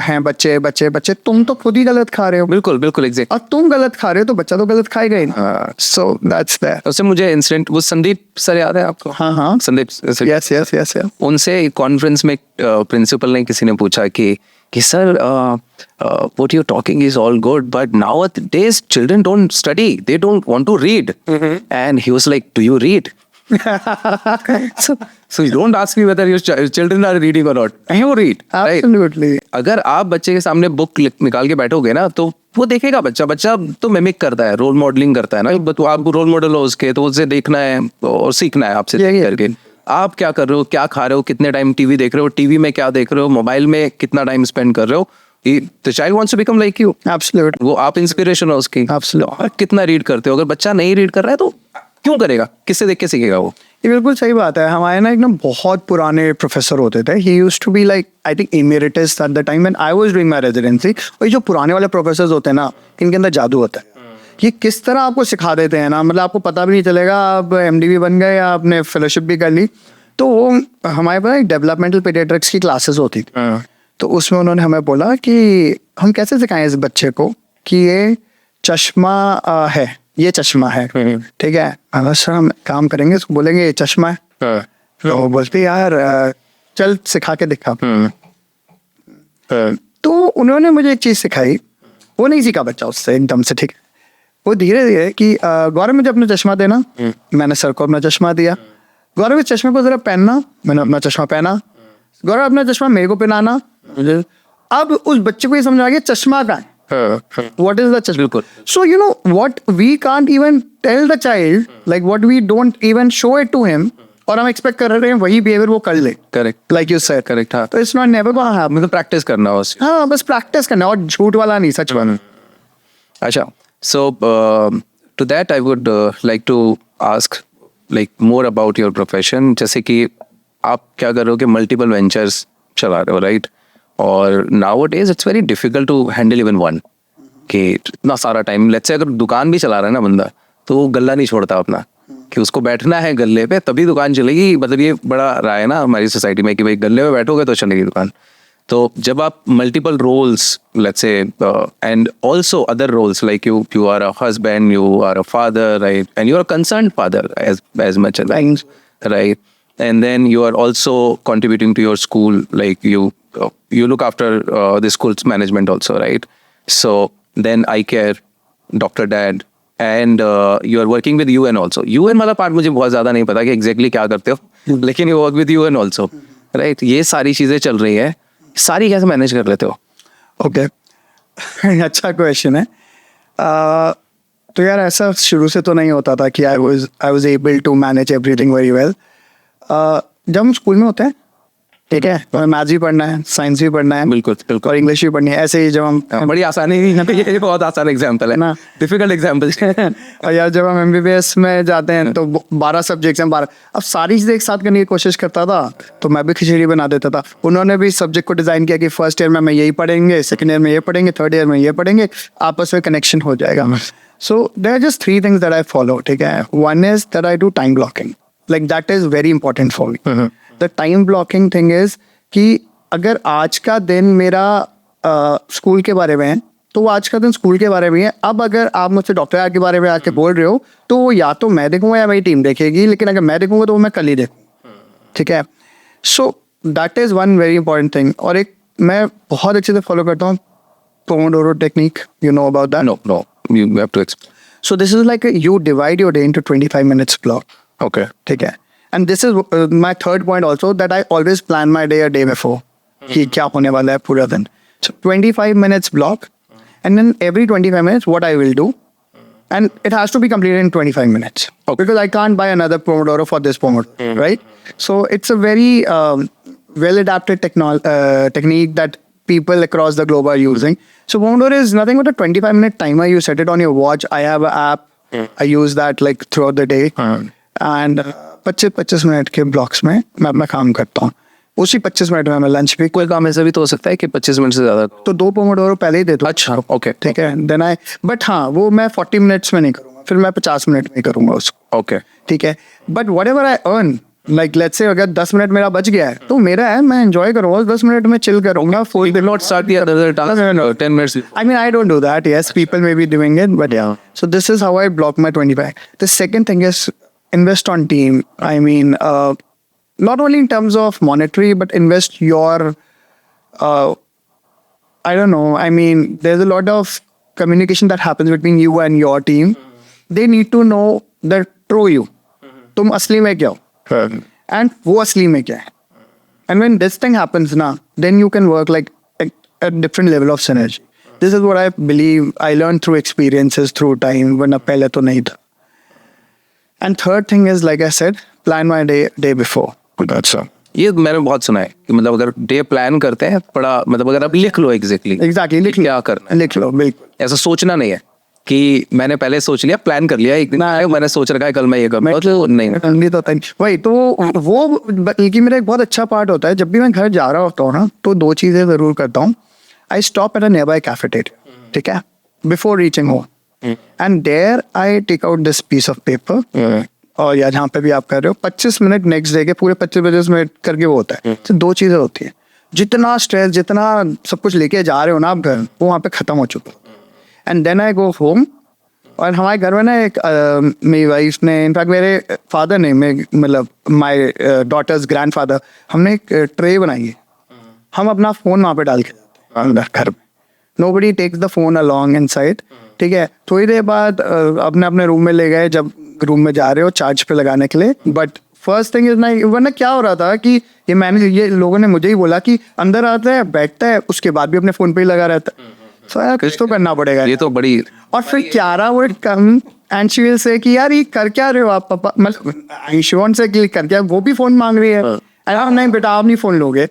[SPEAKER 2] हैं बच्चे बच्चे बच्चे, तुम तो खुद ही गलत खा रहे हो.
[SPEAKER 1] बिल्कुल बिल्कुल एग्जैक्ट.
[SPEAKER 2] और तुम गलत खा रहे हो तो बच्चा तो गलत खाएगा ही ना. So that's that.
[SPEAKER 1] उससे मुझे इंसिडेंट, वो संदीप सर याद है आपको?
[SPEAKER 2] हाँ हाँ.
[SPEAKER 1] Sandeep sir.
[SPEAKER 2] Yes yes yes yes.
[SPEAKER 1] उनसे कॉन्फ्रेंस में प्रिंसिपल ने किसी ने पूछा कि sir what you're talking is all good, but nowadays children don't study, they don't want to read. And he was like, do you read? so you don't ask me whether your children are reading or not. You read, right?
[SPEAKER 2] Absolutely.
[SPEAKER 1] अगर आप बच्चे के सामने book निकाल के बैठोगे ना तो वो देखेगा. बच्चा तो मिमिक करता है, रोल मॉडलिंग करता है ना. तो आप रोल मॉडल हो उसके, तो उसे देखना है और सीखना है आपसे
[SPEAKER 2] यही है.
[SPEAKER 1] करके. आप क्या कर रहे हो, क्या खा रहे हो, कितने टाइम टीवी देख रहे हो, टीवी में क्या देख रहे हो, मोबाइल में कितना टाइम स्पेंड कर रहे हो. The child wants to become like you.
[SPEAKER 2] Absolutely.
[SPEAKER 1] वो आप इंस्पिरेशन हो उसकी.
[SPEAKER 2] Absolutely.
[SPEAKER 1] और कितना रीड करते हो. अगर बच्चा नहीं रीड कर रहा है तो क्यों करेगा, किससे देख के सीखेगा वो.
[SPEAKER 2] ये बिल्कुल सही बात है. हमारे ना एकदम बहुत पुराने प्रोफेसर होते थे. He used to be like I think emeritus at the time when I was doing my residency. और ये जो पुराने वाले प्रोफेसर्स होते हैं ना, इनके अंदर जादू होता है. ये किस तरह आपको सिखा देते हैं ना, मतलब आपको पता भी नहीं चलेगा आप MD बन गए या आपने फेलोशिप भी कर ली. तो वो हमारे पास एक डेवलपमेंटल पीडियाट्रिक्स की क्लासेस होती थी. तो उसमें उन्होंने हमें बोला कि हम कैसे सिखाएं इस बच्चे को कि ये चश्मा है, ये चश्मा है, ठीक है. सर हम काम करेंगे, इसको बोलेंगे ये चश्मा है. तो वो बोलते यार चल सिखा के दिखा. तो उन्होंने मुझे एक चीज सिखाई. वो नहीं सीखा बच्चा उससे एकदम से, ठीक है. वो धीरे धीरे कि गौरव मुझे अपना चश्मा देना. मैंने सर को अपना चश्मा दिया. गौरव इस चश्मे को जरा पहनना. मैंने अपना चश्मा पहना. गौरव अपना चश्मा मेरे को पहनाना. अब उस बच्चे को ये समझ आ गया चश्मा का है. What is the chashma? So you know what, we can't even tell the child, like what we don't even show it to him, और हम एक्सपेक्ट कर रहे हैं वही बिहेवियर वो कर ले.
[SPEAKER 1] Correct,
[SPEAKER 2] like you said.
[SPEAKER 1] Correct. हाँ,
[SPEAKER 2] तो it's not never gonna happen.
[SPEAKER 1] मतलब प्रैक्टिस करना हो.
[SPEAKER 2] हाँ बस प्रैक्टिस करना, और झूठ वाला नहीं, सच वाला.
[SPEAKER 1] अच्छा, so to that I would like to ask like more about your profession. जैसे कि आप क्या कर रहे हो कि मल्टीपल वेंचर्स चला रहे हो, राइट? और nowadays it's very difficult to handle even one, कि इतना सारा टाइम. लेट्स से अगर दुकान भी चला रहा है ना बंदा, तो वो गल्ला नहीं छोड़ता अपना, कि उसको बैठना है गल्ले पे तभी दुकान चलेगी. मतलब ये बड़ा रहा है ना हमारी सोसाइटी में कि भाई गल्ले पे बैठोगे तो चलेगी दुकान. तो जब आप multiple roles, let's say, and also other roles like you are a husband, you are a father, right? And you are a concerned father as much as things, right? And then you are also contributing to your school, like you look after the school's management also, right? So then I care, Dr. Dad, and you are working with UN also. UN वाला part मुझे बहुत ज़्यादा नहीं पता कि exactly क्या करते हो, लेकिन you work with UN also, right? ये सारी चीज़ें चल रही है, सारी कैसे मैनेज कर लेते हो?
[SPEAKER 2] ओके. अच्छा क्वेश्चन है. तो यार ऐसा शुरू से तो नहीं होता था कि I was able to manage everything very well. जब हम स्कूल में होते हैं, ठीक है, तो हमें मैथ्स भी पढ़ना है, साइंस भी पढ़ना है,
[SPEAKER 1] बिल्कुल बिल्कुल,
[SPEAKER 2] और इंग्लिश भी पढ़नी है. ऐसे ही जब हम
[SPEAKER 1] बड़ी आसानी, ये बहुत आसान एग्जाम्पल है ना, डिफिकल्ट एग्जाम्पल.
[SPEAKER 2] और यार जब हम MBBS में जाते हैं तो 12 सब्जेक्ट्स हैं, 12. अब सारी चीज़ें एक साथ करने की कोशिश करता था, तो मैं भी खिचड़ी बना देता था. उन्होंने भी सब्जेक्ट को डिज़ाइन किया कि फर्स्ट ईयर में मैं यही पढ़ेंगे, सेकेंड ईयर में ये पढ़ेंगे, थर्ड ईयर में ये पढ़ेंगे, आपस में कनेक्शन हो जाएगा. So there are just 3 things that I follow, ठीक है. One is that I do time blocking. Like that is very important for me. The time blocking thing is कि अगर आज का दिन मेरा स्कूल के बारे में है, तो वो आज का दिन स्कूल के बारे में है. अब अगर आप मुझसे डॉक्टर यार के बारे में आके बोल रहे हो, तो वो या तो मैं देखूंगा या मेरी टीम देखेगी, लेकिन अगर मैं देखूंगा तो वो मैं कल ही देखूँ, ठीक है. So that is one very important thing. और एक मैं बहुत अच्छे से फॉलो करता हूँ Pomodoro technique. You know about that?
[SPEAKER 1] No, you have to explain.
[SPEAKER 2] So this is like you divide your day into 25 minutes block.
[SPEAKER 1] Okay.
[SPEAKER 2] ठीक है. And this is my third point also, that I always plan my day a day before. कि क्या होने वाला है पूरा दिन. So 25 minutes block, and then every 25 minutes what I will do, and it has to be completed in 25 minutes.
[SPEAKER 1] Okay.
[SPEAKER 2] Because I can't buy another Pomodoro for this Pomodoro, right? So it's a very well adapted technique that people across the globe are using. So Pomodoro is nothing but a 25-minute timer. You set it on your watch. I have an app. I use that like throughout the day. And 25 minute के blocks में मैं अपना काम करता हूँ. उसी 25 minute में मैं लंच भी,
[SPEAKER 1] कोई काम ऐसा भी तो हो सकता है कि 25 मिनट से ज्यादा।
[SPEAKER 2] तो 2 पोमोडोरो पहले ही दे दो।
[SPEAKER 1] अच्छा, ओके,
[SPEAKER 2] ठीक है, देन आई, बट हाँ वो मैं 40 मिनट्स में नहीं करूँगा, फिर मैं 50 मिनट में करूँगा उसको।
[SPEAKER 1] ओके,
[SPEAKER 2] ठीक है, but what ever I earn, like let's say अगर 10 मिनट मेरा बच गया है तो मेरा है, मैं एंजॉय करूँगा 10 मिनट में, चिल करूँगा।
[SPEAKER 1] you will not start the other task 10 minutes before.
[SPEAKER 2] I mean, I don't do that. Yes, people may be doing it, but yeah. So this is how I block my 25. The second thing is invest on team. I mean, not only in terms of monetary, but invest your, I don't know. I mean, there's a lot of communication that happens between you and your team. They need to know the true you. तुम असली में क्या हो? And वो असली में क्या है? And when this thing happens now, then you can work like a different level of synergy. This is what I believe I learned through experiences, through time, वरना पहले तो नहीं था. And third thing is, like I said, plan my day before. That's all.
[SPEAKER 1] ये मैंने बहुत सुना है कि मतलब अगर डे प्लान करते हैं बड़ा, मतलब अगर आप लिख लो एग्जैक्टली
[SPEAKER 2] Exactly, लिख लो.
[SPEAKER 1] क्या करना है,
[SPEAKER 2] लिख लो, बिल्कुल.
[SPEAKER 1] ऐसा सोचना नहीं है कि मैंने पहले सोच लिया, प्लान कर लिया, एक दिन आया मैंने सोच रखा है कल मैं ये करूँगा, तो नहीं।
[SPEAKER 2] नहीं तो वही तो, वो बल्कि मेरा एक बहुत अच्छा पार्ट होता है, जब भी मैं घर जा रहा होता हूँ ना, तो 2 चीज़ें ज़रूर करता हूँ. I stop at a nearby cafeteria, ठीक है, before reaching home, and there I take out this piece of paper, और या जहाँ पे भी आप कर रहे हो, 25 मिनट नेक्स्ट डे के पूरे 25 मिनट करके वो होता है. तो 2 चीज़ें होती हैं, जितना स्ट्रेस, जितना सब कुछ लेके जा रहे हो ना आप घर, वो वहाँ पे ख़त्म हो चुका है. And then I go home. और हमारे घर में ना एक मेरी वाइफ ने, इनफैक्ट मेरे फादर ने, मतलब माई डॉटर्स ग्रैंडफादर, हमने एक ट्रे बनाई है. हम अपना फ़ोन वहाँ पे डाल के जाते हैं अंदर घर में. Nobody takes the phone along inside. ठीक है, थोड़ी देर बाद अपने अपने रूम में ले गए, जब रूम में जा रहे हो चार्ज पे लगाने के लिए. बट फर्स्ट थिंग इज ना, वरना क्या हो रहा था कि ये लोगों ने मुझे ही बोला कि अंदर आता है, बैठता है, उसके बाद भी अपने फ़ोन पे ही लगा रहता है. So यार कुछ तो करना पड़ेगा.
[SPEAKER 1] ये तो बड़ी.
[SPEAKER 2] और फिर Kiara would come and she will say कि यार ये कर क्या रहे हो आप पापा, मतलब शी वांट से कि कर क्या, वो भी फोन मांग रही है. अरे नहीं बेटा आप नहीं फोन लोगे.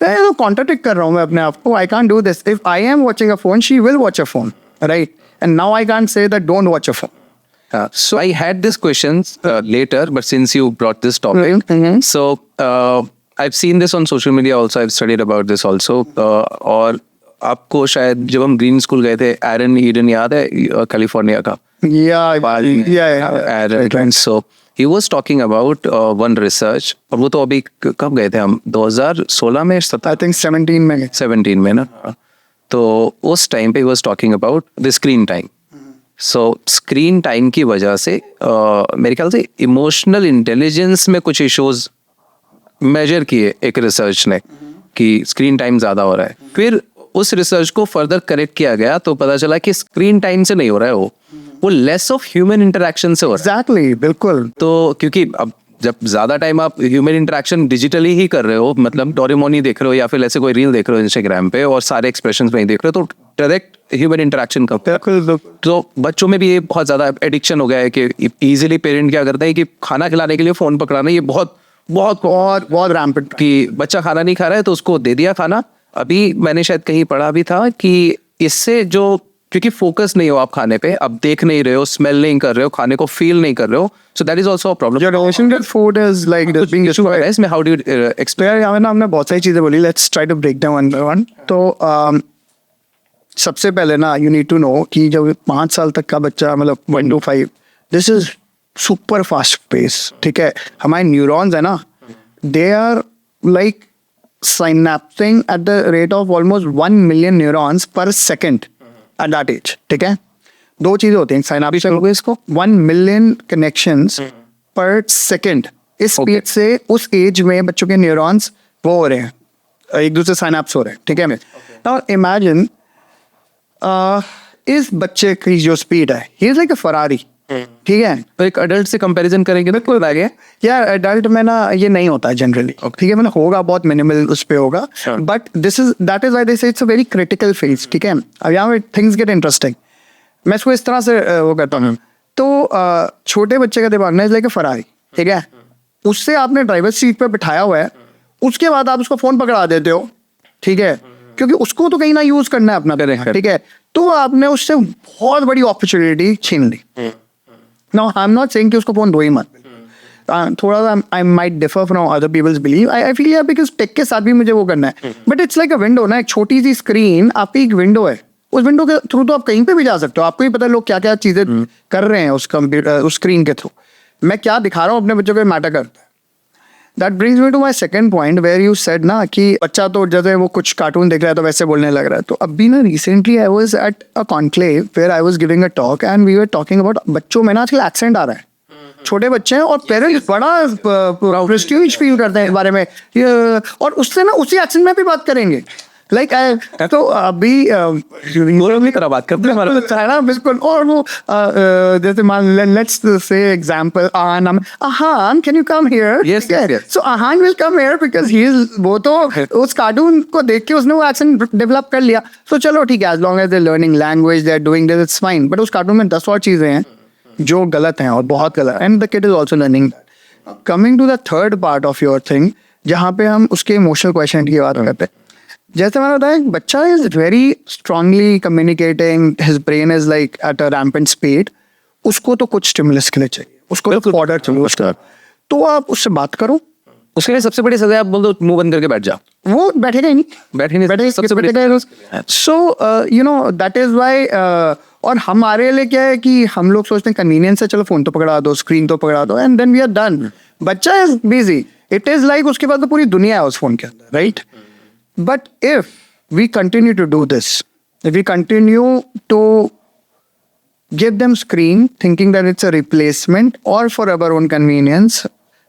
[SPEAKER 2] तो कॉन्ट्राडिक्ट कर रहा हूँ मैं अपने आप को. I can't do this. If I am watching a phone, she will watch a phone, right? And now I can't say that don't watch a phone.
[SPEAKER 1] So I had this questions later, but since you brought this topic, so I've seen this on social media also. I've studied about this also. और आपको शायद जब हम green school गए थे, एरन Eden याद है, California का? एरन. So he was talking about one research, और वो तो अभी कब गए थे हम, 2016 में,
[SPEAKER 2] आई थिंक 17
[SPEAKER 1] में ना. तो उस टाइम पे he was talking about the screen time. So screen time की वजह से मेरे ख्याल से इमोशनल इंटेलिजेंस में कुछ इश्यूज मेजर किए एक रिसर्च ने, कि स्क्रीन टाइम ज़्यादा हो रहा है. फिर उस रिसर्च को फर्दर करेक्ट किया गया तो पता चला कि स्क्रीन टाइम से नहीं हो रहा है, वो लेस ऑफ ह्यूमन इंटरेक्शन से हो रहा है.
[SPEAKER 2] एग्जैक्टली, बिल्कुल.
[SPEAKER 1] तो क्योंकि अब जब ज़्यादा टाइम आप ह्यूमन इंटरेक्शन डिजिटली ही कर रहे हो, मतलब डोरेमोन देख रहे हो या फिर ऐसे कोई रील देख रहे हो इंस्टाग्राम पे, और सारे एक्सप्रेशंस में ही देख रहे हो, तो डायरेक्ट ह्यूमन इंटरेक्शन का. तो बच्चों में भी ये बहुत ज़्यादा एडिक्शन हो गया है कि इजीली पेरेंट क्या करता है कि खाना खिलाने के लिए फ़ोन पकड़ाना, ये बहुत बहुत बहुत बहुत रैम्पेंट, कि बच्चा खाना नहीं खा रहा है तो उसको दे दिया खाना. अभी मैंने शायद कहीं पढ़ा भी था कि इससे जो, क्योंकि फोकस नहीं हो आप खाने पे, अब देख नहीं रहे हो, स्मेल नहीं कर रहे हो, खाने को फील नहीं कर रहे हो, so that is also a problem.
[SPEAKER 2] Your relation with food is like this being destroyed.
[SPEAKER 1] इसमें हाउ डू यू एक्सप्लेन?
[SPEAKER 2] हमने बहुत सारी चीज़ें बोली, let's try to break down one by one. तो सबसे पहले ना, यू नीड टू नो कि जब 5 साल तक का बच्चा, मतलब 1 to 5, this is super fast pace. ठीक है, हमारे न्यूरॉन्स है ना, they are like synapsing at the rate of almost 1 million neurons per second at that age. ठीक है, 2 चीजें होती हैं synapsing, इसको 1 million connections per second. इस स्पीड से उस एज में बच्चों के न्यूरॉन्स वो हो रहे हैं, एक दूसरे साइनाप्स हो रहे हैं. ठीक है, नाउ इमेजिन इस बच्चे की जो स्पीड है, he is like a Ferrari. ठीक है,
[SPEAKER 1] तो एक अडल्ट से कंपैरिजन करेंगे तो कोई बात
[SPEAKER 2] यार अडल्ट में ना ये नहीं होता है जनरली. ठीक है, मतलब होगा बहुत मिनिमल उस पे होगा, but that is why they say it's a very critical phase. ठीक है, अब यहाँ पे थिंग्स गेट इंटरेस्टिंग. मैं इसको इस तरह से वो करता हूँ. तो छोटे बच्चे का दिमाग ना इज लाइक अ फरारी. ठीक है, उससे आपने ड्राइवर सीट पे बिठाया हुआ है, उसके बाद आप उसको फोन पकड़ा देते हो. ठीक है, क्योंकि उसको तो कहीं ना यूज करना है अपना. ठीक है, तो आपने उससे बहुत बड़ी अपॉर्चुनिटी छीन ली. Now, I'm not saying कि उसको फोन दो ही मत, थोड़ा सा I might differ from other peoples believe I feel यार बिकॉज टेक के साथ भी मुझे वो करना है, but it's like a window ना, एक छोटी सी स्क्रीन आपकी एक विंडो है, उस विंडो के थ्रू तो आप कहीं पे भी जा सकते हो, आपको ही पता है लोग क्या क्या चीजें कर रहे हैं उस कंप्यूटर उस स्क्रीन के थ्रू। मैं क्या दिखा रहा हूँ अपने बच्चों को मैटर करता है। That brings me to my second point where you said ना कि बच्चा तो जैसे वो कुछ कार्टून देख रहा है तो वैसे बोलने लग रहा है। तो अभी ना recently I was at a conclave where I was giving a talk and we were talking about बच्चों में ना आजकल एक्सेंट आ रहा है, छोटे बच्चे हैं और पेरेंट्स बड़ा प्रेस्टीज फील करते हैं इस बारे में, और उससे ना उसी एक्सेंट में भी बात करेंगे लाइक तो अभी
[SPEAKER 1] की तरह बात करते हैं
[SPEAKER 2] है ना, बिल्कुल। और वो जैसे मान let's say example Aahan can you come here,
[SPEAKER 1] Yes, yes.
[SPEAKER 2] So Aahan will come here because he is, वो तो उस कार्टून को देख के उसने वो एक्सेंट डेवलप कर लिया, सो चलो ठीक है, as long as they learning language they are doing this it's fine. But उस कार्टून में 10 और चीजें हैं जो गलत हैं और बहुत गलत, and the kid is also learning. Coming to the third part of your thing जहाँ पे हम उसके इमोशनल क्वेश्चन की बात करते हैं, जैसे मैंने बताया बच्चा is very strongly communicating, his brain is like at a rampant speed, उसको तो कुछ स्टिमुलस के लिए चाहिए, उसको तो ऑर्डर चाहिए उसका, तो आप उससे बात करो।
[SPEAKER 1] उसके लिए सबसे बड़ी सजा आप बोल दो मुंह बंद करके बैठ जा,
[SPEAKER 2] वो बैठेगा ही नहीं,
[SPEAKER 1] बैठेगा सबसे बड़ी।
[SPEAKER 2] So you know that is why. और हमारे लिए क्या है कि हम लोग सोचते हैं कन्वीनियंस है, चलो फोन तो पकड़ा दो, स्क्रीन तो पकड़ा दो and then we are done. बच्चा is busy, it is like उसके बाद तो पूरी दुनिया है उस फोन के अंदर, right? But if we continue to do this, if we continue to give them screen thinking that it's a replacement or for our own convenience,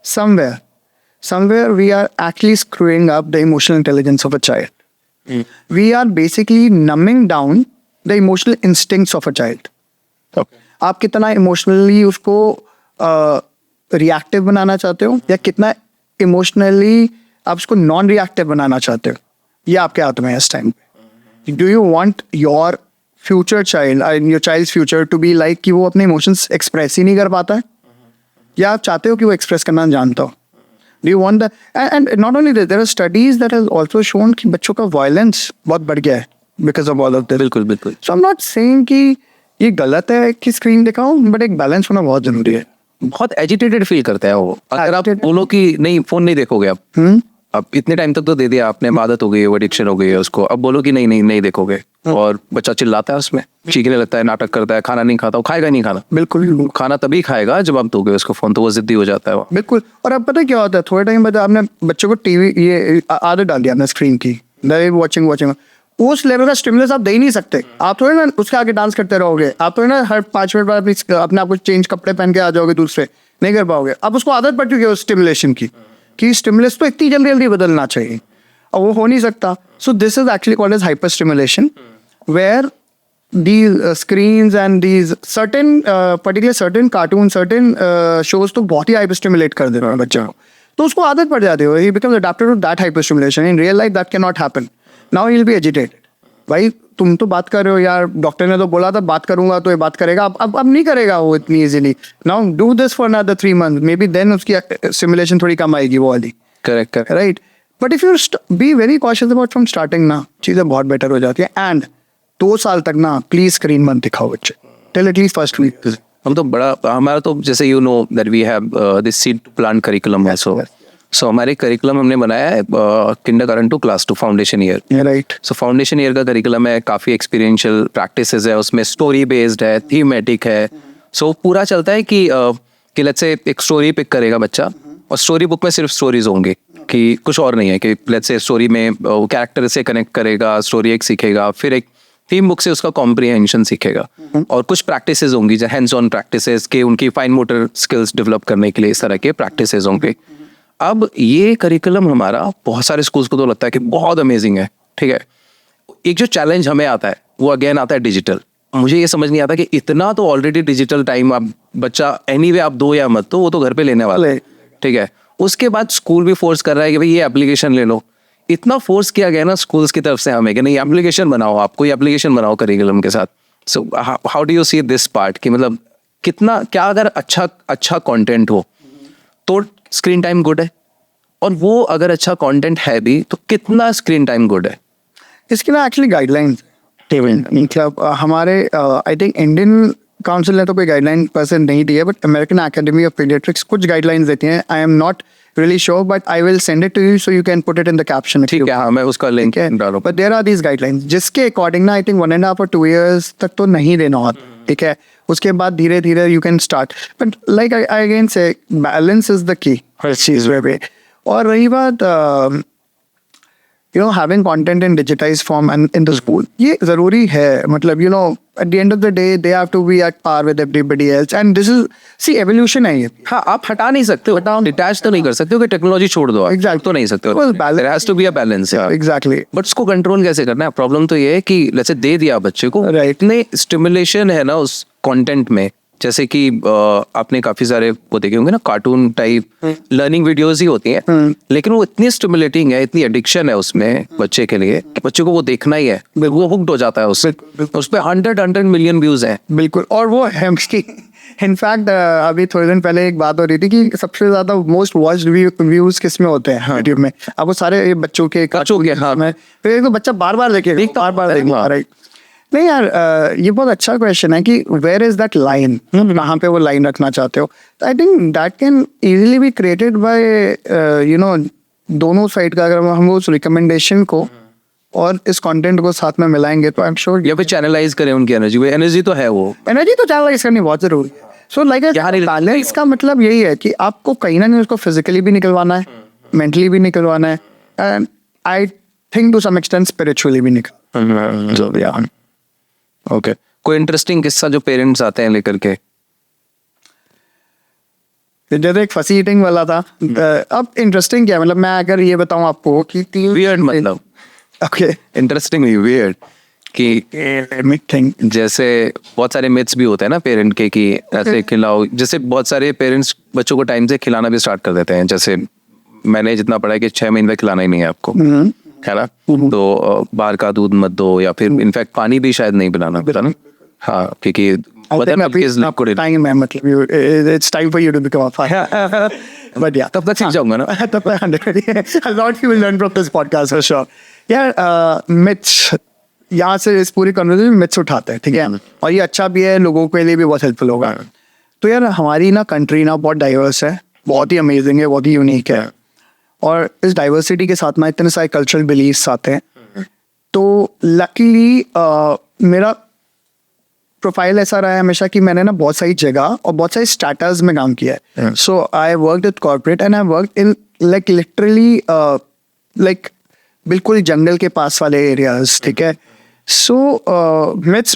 [SPEAKER 2] somewhere we are actually screwing up the emotional intelligence of a child. We are basically numbing down the emotional instincts of a child. आप कितना emotionally उसको reactive बनाना चाहते हो या कितना emotionally आप उसको non reactive बनाना चाहते हो, ये आपके हाथ में है इस टाइम पे। Do you want your future child, your child's future to be like कि वो अपने इमोशंस एक्सप्रेस ही नहीं कर पाता है, या आप चाहते हो कि वो एक्सप्रेस करना जानता हो? Do you want the, and not only this, there are studies that has also shown कि बच्चों का वायलेंस बहुत बढ़ गया है because of all of this.
[SPEAKER 1] बिल्कुल बिल्कुल।
[SPEAKER 2] So I am not saying कि ये गलत है कि स्क्रीन दिखाओ, बट एक बैलेंस होना बहुत जरूरी है।
[SPEAKER 1] बहुत एजिटेटेड फील करता है वो, अगर आप बोलो कि नहीं फोन नहीं देखोगे अब इतने टाइम तक तो दे दिया आपने, आदत हो गई है, एडिक्शन हो गई है उसको, अब बोलो कि नहीं देखोगे, और बच्चा चिल्लाता है उसमें, चीखने लगता है, नाटक करता है, खाना नहीं खाता, वो खाएगा नहीं खाना,
[SPEAKER 2] बिल्कुल
[SPEAKER 1] खाना तभी खाएगा जब आप दोगे उसको फोन, तो वो जिद्दी हो जाता है वो।
[SPEAKER 2] बिल्कुल। और अब पता है क्या होता है, थोड़े टाइम बाद आपने बच्चों को टीवी ये आदत डाल दिया आपने स्क्रीन की, वॉचिंग, उस लेवल का स्टिमुलस आप दे ही नहीं सकते। आप थोड़े ना उसके आगे डांस करते रहोगे, आप थोड़े ना हर 5 मिनट बाद अपने आप को चेंज कपड़े पहन के आ जाओगे दूसरे, नहीं कर पाओगे। अब उसको आदत पड़ चुकी है उस स्टिमुलेशन की कि स्टिमुलस तो इतनी जल्दी बदलना चाहिए, और वो हो नहीं सकता। So this is actually called as hyper stimulation, where these screens and these certain cartoons, certain shows तो बहुत ही hyper stimulate कर दे रहे हैं बच्चों को, तो उसको आदत पड़ जाती है, he becomes adapted to that hyper stimulation. In real life that cannot happen. Now he'll be agitated. भाई तुम तो बात कर रहे हो यार, डॉक्टर ने तो बोला था बात करूंगा तो ये बात करेगा, अब नहीं करेगा वो इतनी easily. Now do this for another 3 months, maybe then उसकी stimulation थोड़ी कम आएगी वो वाली।
[SPEAKER 1] Correct
[SPEAKER 2] right? But if you be very cautious about from starting ना, चीजें बहुत बेटर हो जाती है। एंड 2 साल तक ना प्लीज स्क्रीन मत दिखाओ बच्चे, टिल एटलीस्ट फर्स्ट वीक।
[SPEAKER 1] हम तो बड़ा, हमारा तो जैसे you know that we have this seed to plant curriculum also, so हमारे करिकुलम हमने बनाया है kindergarten to class 2 foundation year,
[SPEAKER 2] right?
[SPEAKER 1] So foundation year का करिकुलम है, काफ़ी एक्सपीरियंशियल प्रैक्टिसेस है उसमें, स्टोरी बेस्ड है, थीमेटिक है, सो पूरा चलता है कि लेट्स से एक स्टोरी पिक करेगा बच्चा, और स्टोरी बुक में सिर्फ स्टोरीज होंगी कि कुछ और नहीं है, कि लेट्स से स्टोरी में कैरेक्टर से कनेक्ट करेगा, स्टोरी एक सीखेगा, फिर एक थीम बुक से उसका कॉम्प्रिहेंशन सीखेगा, और कुछ प्रैक्टिसेस होंगी जो हैंड्स ऑन प्रैक्टिसेस के, उनकी फाइन मोटर स्किल्स डेवलप करने के लिए इस तरह के प्रैक्टिसेस होंगे। अब ये करिकुलम हमारा बहुत सारे स्कूल्स को तो लगता है कि बहुत अमेजिंग है, ठीक है। एक जो चैलेंज हमें आता है वो अगेन आता है डिजिटल। मुझे ये समझ नहीं आता कि इतना तो ऑलरेडी डिजिटल टाइम आप बच्चा एनीवे आप दो या मत, तो वो तो घर पे लेने वाला है, ठीक है। उसके बाद स्कूल भी फोर्स कर रहा है कि भाई ये एप्लीकेशन ले लो, इतना फोर्स किया गया ना स्कूल्स की तरफ से हमें कि नहीं एप्लीकेशन बनाओ, आप कोई एप्लीकेशन बनाओ करिकुलम के साथ। So how do you see this part कि मतलब कितना, क्या अगर अच्छा कंटेंट हो तो स्क्रीन टाइम गुड है, और वो अगर अच्छा कंटेंट है भी तो कितना स्क्रीन टाइम गुड है?
[SPEAKER 2] इसके ना एक्चुअली गाइडलाइंस मतलब हमारे आई थिंक इंडियन काउंसिल ने तो कोई गाइडलाइन पर्सन नहीं दी है, but American academy of paediatrics कुछ गाइडलाइंस देती हैं. आई am not really sure, but I will send it to you so you can put it in the caption.
[SPEAKER 1] ठीक है, हाँ मैं उसका लिंक डालूँ.
[SPEAKER 2] But there are these guidelines जिसके अकॉर्डिंग ना I think 1.5 or 2 years तक तो नहीं देना होता, ठीक है. उसके बाद धीरे धीरे you can start. But like I again say, balance is the key हर चीज़ में भी. और रही बात having content in digitized form and in the school, ये ज़रूरी है. मतलब at the end of the day they have to be at par with everybody else, and this is evolution है ये.
[SPEAKER 1] हाँ, आप हटा नहीं सकते हो, डिटैच तो नहीं कर सकते हो कि टेक्नोलॉजी छोड़ दो.
[SPEAKER 2] Exactली.
[SPEAKER 1] तो नहीं सकते हो.
[SPEAKER 2] Well, balance.
[SPEAKER 1] There has to be a balance.
[SPEAKER 2] Exactly.
[SPEAKER 1] But उसको कंट्रोल कैसे करना है? प्रॉब्लम तो ये है कि जैसे दे दिया बच्चे को,
[SPEAKER 2] Right.
[SPEAKER 1] इतने स्टिमुलेशन है ना उस कंटेंट में. जैसे कि आपने काफी सारे वो देखे होंगे ना, कार्टून टाइप लर्निंग वीडियोस ही होती हैं, लेकिन वो इतनी स्टिमुलेटिंग है, इतनी एडिक्शन है उसमें बच्चे के लिए कि बच्चे को वो देखना ही है, वो हुक्ड हो जाता है उससे. उस पे 100 मिलियन व्यूज हैं.
[SPEAKER 2] बिल्कुल. और वो है इनफैक्ट अभी थोड़े दिन पहले एक बात हो रही थी कि सबसे ज्यादा मोस्ट वॉच्ड व्यूज किस में होते हैं यूट्यूब में. अब वो सारे बच्चों के
[SPEAKER 1] हाँ.
[SPEAKER 2] में फिर एक तो बच्चा बार बार देखेगा, बार देखेगा. राइट. नहीं यार, ये बहुत अच्छा क्वेश्चन है कि वेयर इज दैट लाइन, कहाँ पे वो लाइन रखना चाहते हो. आई think that can easily be created by दोनों साइड का. अगर हम उस रिकमेंडेशन को और इस कंटेंट को साथ में मिलाएंगे तो आई एम श्योर.
[SPEAKER 1] या फिर चैनलाइज करें उनकी एनर्जी तो है, वो
[SPEAKER 2] एनर्जी तो चैनलाइज करनी बहुत जरूरी है. सो लाइक बैलेंस का मतलब यही है कि आपको कहीं ना कहीं उसको फिजिकली भी निकलवाना है, मेंटली भी निकलवाना है, and I think to some extent spiritually भी निकल.
[SPEAKER 1] ओके. कोई इंटरेस्टिंग किस्सा जो पेरेंट्स आते हैं लेकर के?
[SPEAKER 2] जैसे एक फसी ईटिंग वाला था. अब इंटरेस्टिंग क्या, मतलब मैं अगर ये बताऊं आपको कि
[SPEAKER 1] वियर्ड, मतलब
[SPEAKER 2] ओके
[SPEAKER 1] इंटरेस्टिंग नहीं, वियर्ड कि जैसे बहुत सारे मिथ्स भी होते हैं ना पेरेंट के कि ऐसे खिलाओ. जैसे बहुत सारे पेरेंट्स बच्चों को टाइम से खिलाना भी स्टार्ट कर देते हैं. जैसे मैंने जितना पढ़ा है कि 6 महीने तक खिलाना ही नहीं है आपको, है ना. तो बाहर का दूध मत दो, या फिर इनफैक्ट पानी भी शायद नहीं पिलाना. हाँ, क्योंकि
[SPEAKER 2] टाइम है, मतलब it's time for you to become a father. But या
[SPEAKER 1] तब तक सीख जाऊंगा ना.
[SPEAKER 2] तब तक a lot you will learn from this podcast for sure. यार मिथ्स, यहाँ से इस पूरी कन्वर्सेशन में मिथ्स उठाते हैं, ठीक है. और ये अच्छा भी है, लोगों के लिए भी बहुत हेल्पफुल होगा. तो यार हमारी ना कंट्री ना बहुत डाइवर्स है, बहुत ही अमेजिंग है, बहुत ही यूनिक है. और इस डाइवर्सिटी के साथ में इतने सारे कल्चरल बिलीफ्स आते हैं. तो लकीली मेरा प्रोफाइल ऐसा रहा है हमेशा कि मैंने ना बहुत सारी जगह और बहुत सारी स्टार्टर्स में काम किया है. So I worked with corporate and I worked in like literally like बिल्कुल जंगल के पास वाले एरियाज, ठीक है. So myths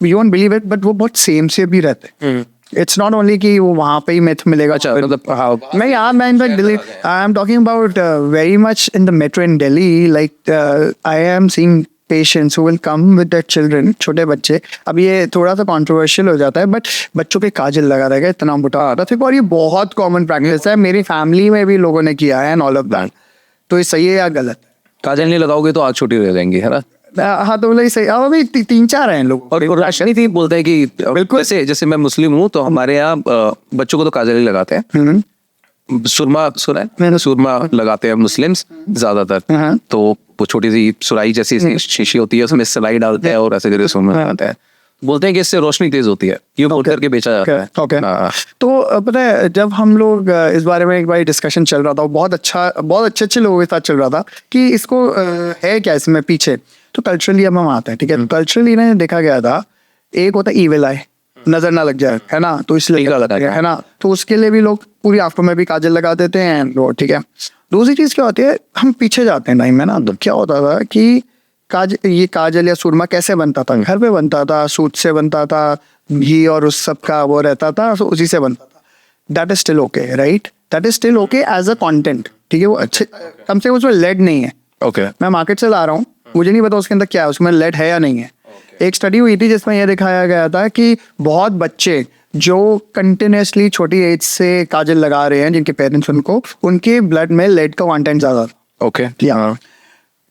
[SPEAKER 2] you won't believe it, but वो बहुत सेम से भी रहते हैं. इट्स नॉट ओनली कि वो वहाँ पे ही मिथ मिलेगा.
[SPEAKER 1] अच्छा, मतलब
[SPEAKER 2] मैं in fact Delhi, I am talking about very much in the metro in Delhi. Like I am seeing patients who will come with their children, छोटे बच्चे. अब ये थोड़ा सा कंट्रोवर्शियल हो जाता है, बट बच्चों पे काजल लगा रहेगा, इतना मोटा आता है. और ये बहुत कॉमन प्रैक्टिस है, मेरी फैमिली में भी लोगों ने किया है एंड ऑल ऑफ दैट. तो ये सही है या गलत?
[SPEAKER 1] काजल नहीं लगाओगे तो आँख छोटी रह जाएंगी, है ना.
[SPEAKER 2] हाँ, तो बोला सही. अब अभी 3-4 हैं लोग.
[SPEAKER 1] और राशनी थी बोलते हैं कि बिल्कुल जैसे मैं मुस्लिम हूँ तो हमारे यहाँ बच्चों को तो काजल ही लगाते हैं. सुरमा सुना है मैंने, सुरमा लगाते हैं मुस्लिम्स ज्यादातर. तो वो छोटी सी सुराई जैसी शीशी होती है, उसमें सलाई डालते हैं और ऐसे करके सुरमा लगाते हैं. बोलते हैं कि इससे रोशनी तेज होती है, ये बोल करके बेचा जाता है.
[SPEAKER 2] ओके. तो पता है जब हम लोग इस बारे में एक बार डिस्कशन चल रहा था, बहुत अच्छे लोगों के साथ चल रहा था कि इसको है क्या इसमें पीछे. तो कल्चरली अब हम आते हैं, ठीक है. कल्चरली ना देखा गया था, एक होता है ईविल आई, नजर ना लग जाए, है ना, तो इसलिए है ना, तो उसके लिए भी लोग पूरी आंखों में भी काजल लगा देते हैं, ठीक है. दूसरी चीज क्या होती है, हम पीछे जाते हैं टाइम में ना. तो क्या होता था कि ये काजल या सुरमा कैसे बनता था? घर पे बनता था, सूत से बनता था, घी और उस सब का वो रहता था, तो उसी से बनता था. That is still okay, right. That is still okay as a content, ठीक है. वो अच्छे, कम से कम उसमें लेड नहीं है. ओके. मैं मार्केट से ला रहा हूँ, मुझे नहीं पता उसके अंदर क्या है, उसमें लेड है या नहीं है. एक स्टडी हुई थी जिसमें यह दिखाया गया था कि बहुत बच्चे जो कंटिन्यूसली छोटी एज से काजल लगा रहे हैं, जिनके पेरेंट्स उनके ब्लड में लेड का कंटेंट ज्यादा था. ओके.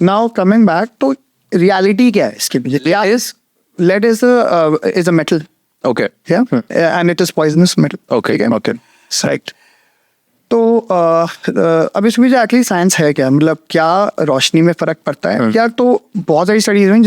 [SPEAKER 2] नाउ कमिंग बैक, तो रियलिटी क्या है इसके पीछे? Lead is a metal. Okay. And it is poisonous metal. Okay. Right. तो अब इसमें जो एक्चुअली साइंस है क्या, मतलब क्या रोशनी में फ़र्क पड़ता है क्या? तो बहुत सारी स्टडीज हैं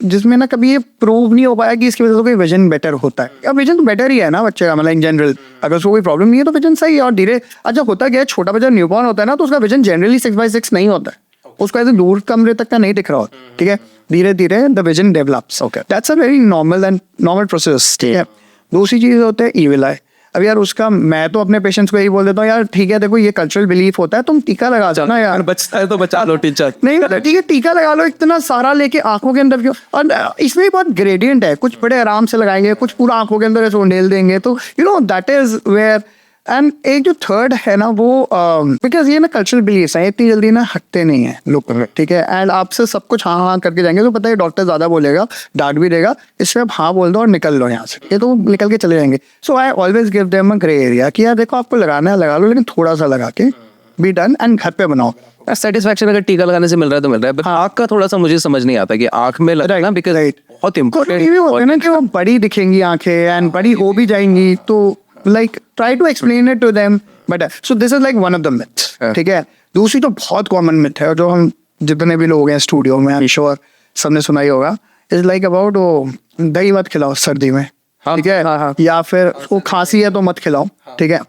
[SPEAKER 2] जिसमें ना कभी ये प्रूव नहीं हो पाया कि इसकी वजह से कोई विजन बेटर होता है। अब विजन तो बेटर ही है ना बच्चे का, मतलब इन जनरल अगर उसको कोई प्रॉब्लम नहीं है तो विजन सही है। और धीरे अच्छा होता क्या है, छोटा बच्चा न्यूबॉर्न होता है ना, तो उसका विजन जनरली 6x6 नहीं होता है, उसको ऐसे दूर कमरे तक का नहीं दिख रहा होता, ठीक है। धीरे धीरे the vision develops, okay, that's a very normal process, ठीक है। दूसरी चीज़ होता है ईविल आई। अब यार उसका मैं तो अपने पेशेंट्स को यही बोल देता हूँ, यार ठीक है देखो ये कल्चरल बिलीफ होता है, तुम टीका लगा दो ना यार,
[SPEAKER 1] बचता है तो बचा लो टीचर।
[SPEAKER 2] नहीं ठीक है टीका लगा लो, इतना सारा लेके आंखों के अंदर क्यों? और इसमें भी बहुत ग्रेडियंट है, कुछ बड़े आराम से लगाएंगे, कुछ पूरा आंखों के अंदर ऐसे उंडेल देंगे, तो you know that is where. And एक जो थर्ड है ना वो बिकॉज ये ना कल्चरल बिलीफ है, इतनी जल्दी ना हटते नहीं है लोग, ठीक है। एंड आपसे सब कुछ हाँ हाँ करके जाएंगे तो पता है डॉक्टर ज़्यादा बोलेगा, डांट भी देगा, इसमें आप हाँ बोल दो और निकल लो यहाँ से, ये तो निकल के चले जाएंगे। So I always give them a grey area कि यार देखो आपको लगाना है लगा लो, लेकिन थोड़ा सा लगा के बी डन, एंड घर पे बनाओ।
[SPEAKER 1] सेटिस्फैक्शन अगर टीका लगाने से मिल रहा है तो मिल रहा है, बट आँख का थोड़ा सा मुझे समझ नहीं आता कि आँख में लग रहा है ना, बिकॉज बहुत
[SPEAKER 2] ये भी होता है ना कि वो बड़ी दिखेंगी आंखें एंड बड़ी हो भी जाएंगी, तो like try to explain it to them, but so this is like one of the myths, ठीक है। दूसरी तो बहुत कॉमन मिथ है जो हम जितने भी लोग हैं स्टूडियो में, आई एम श्योर सबने सुना ही होगा, इज लाइक अबाउट वो दही मत खिलाओ सर्दी में, ठीक है, या फिर उसको खांसी है तो मत खिलाओ, ठीक है।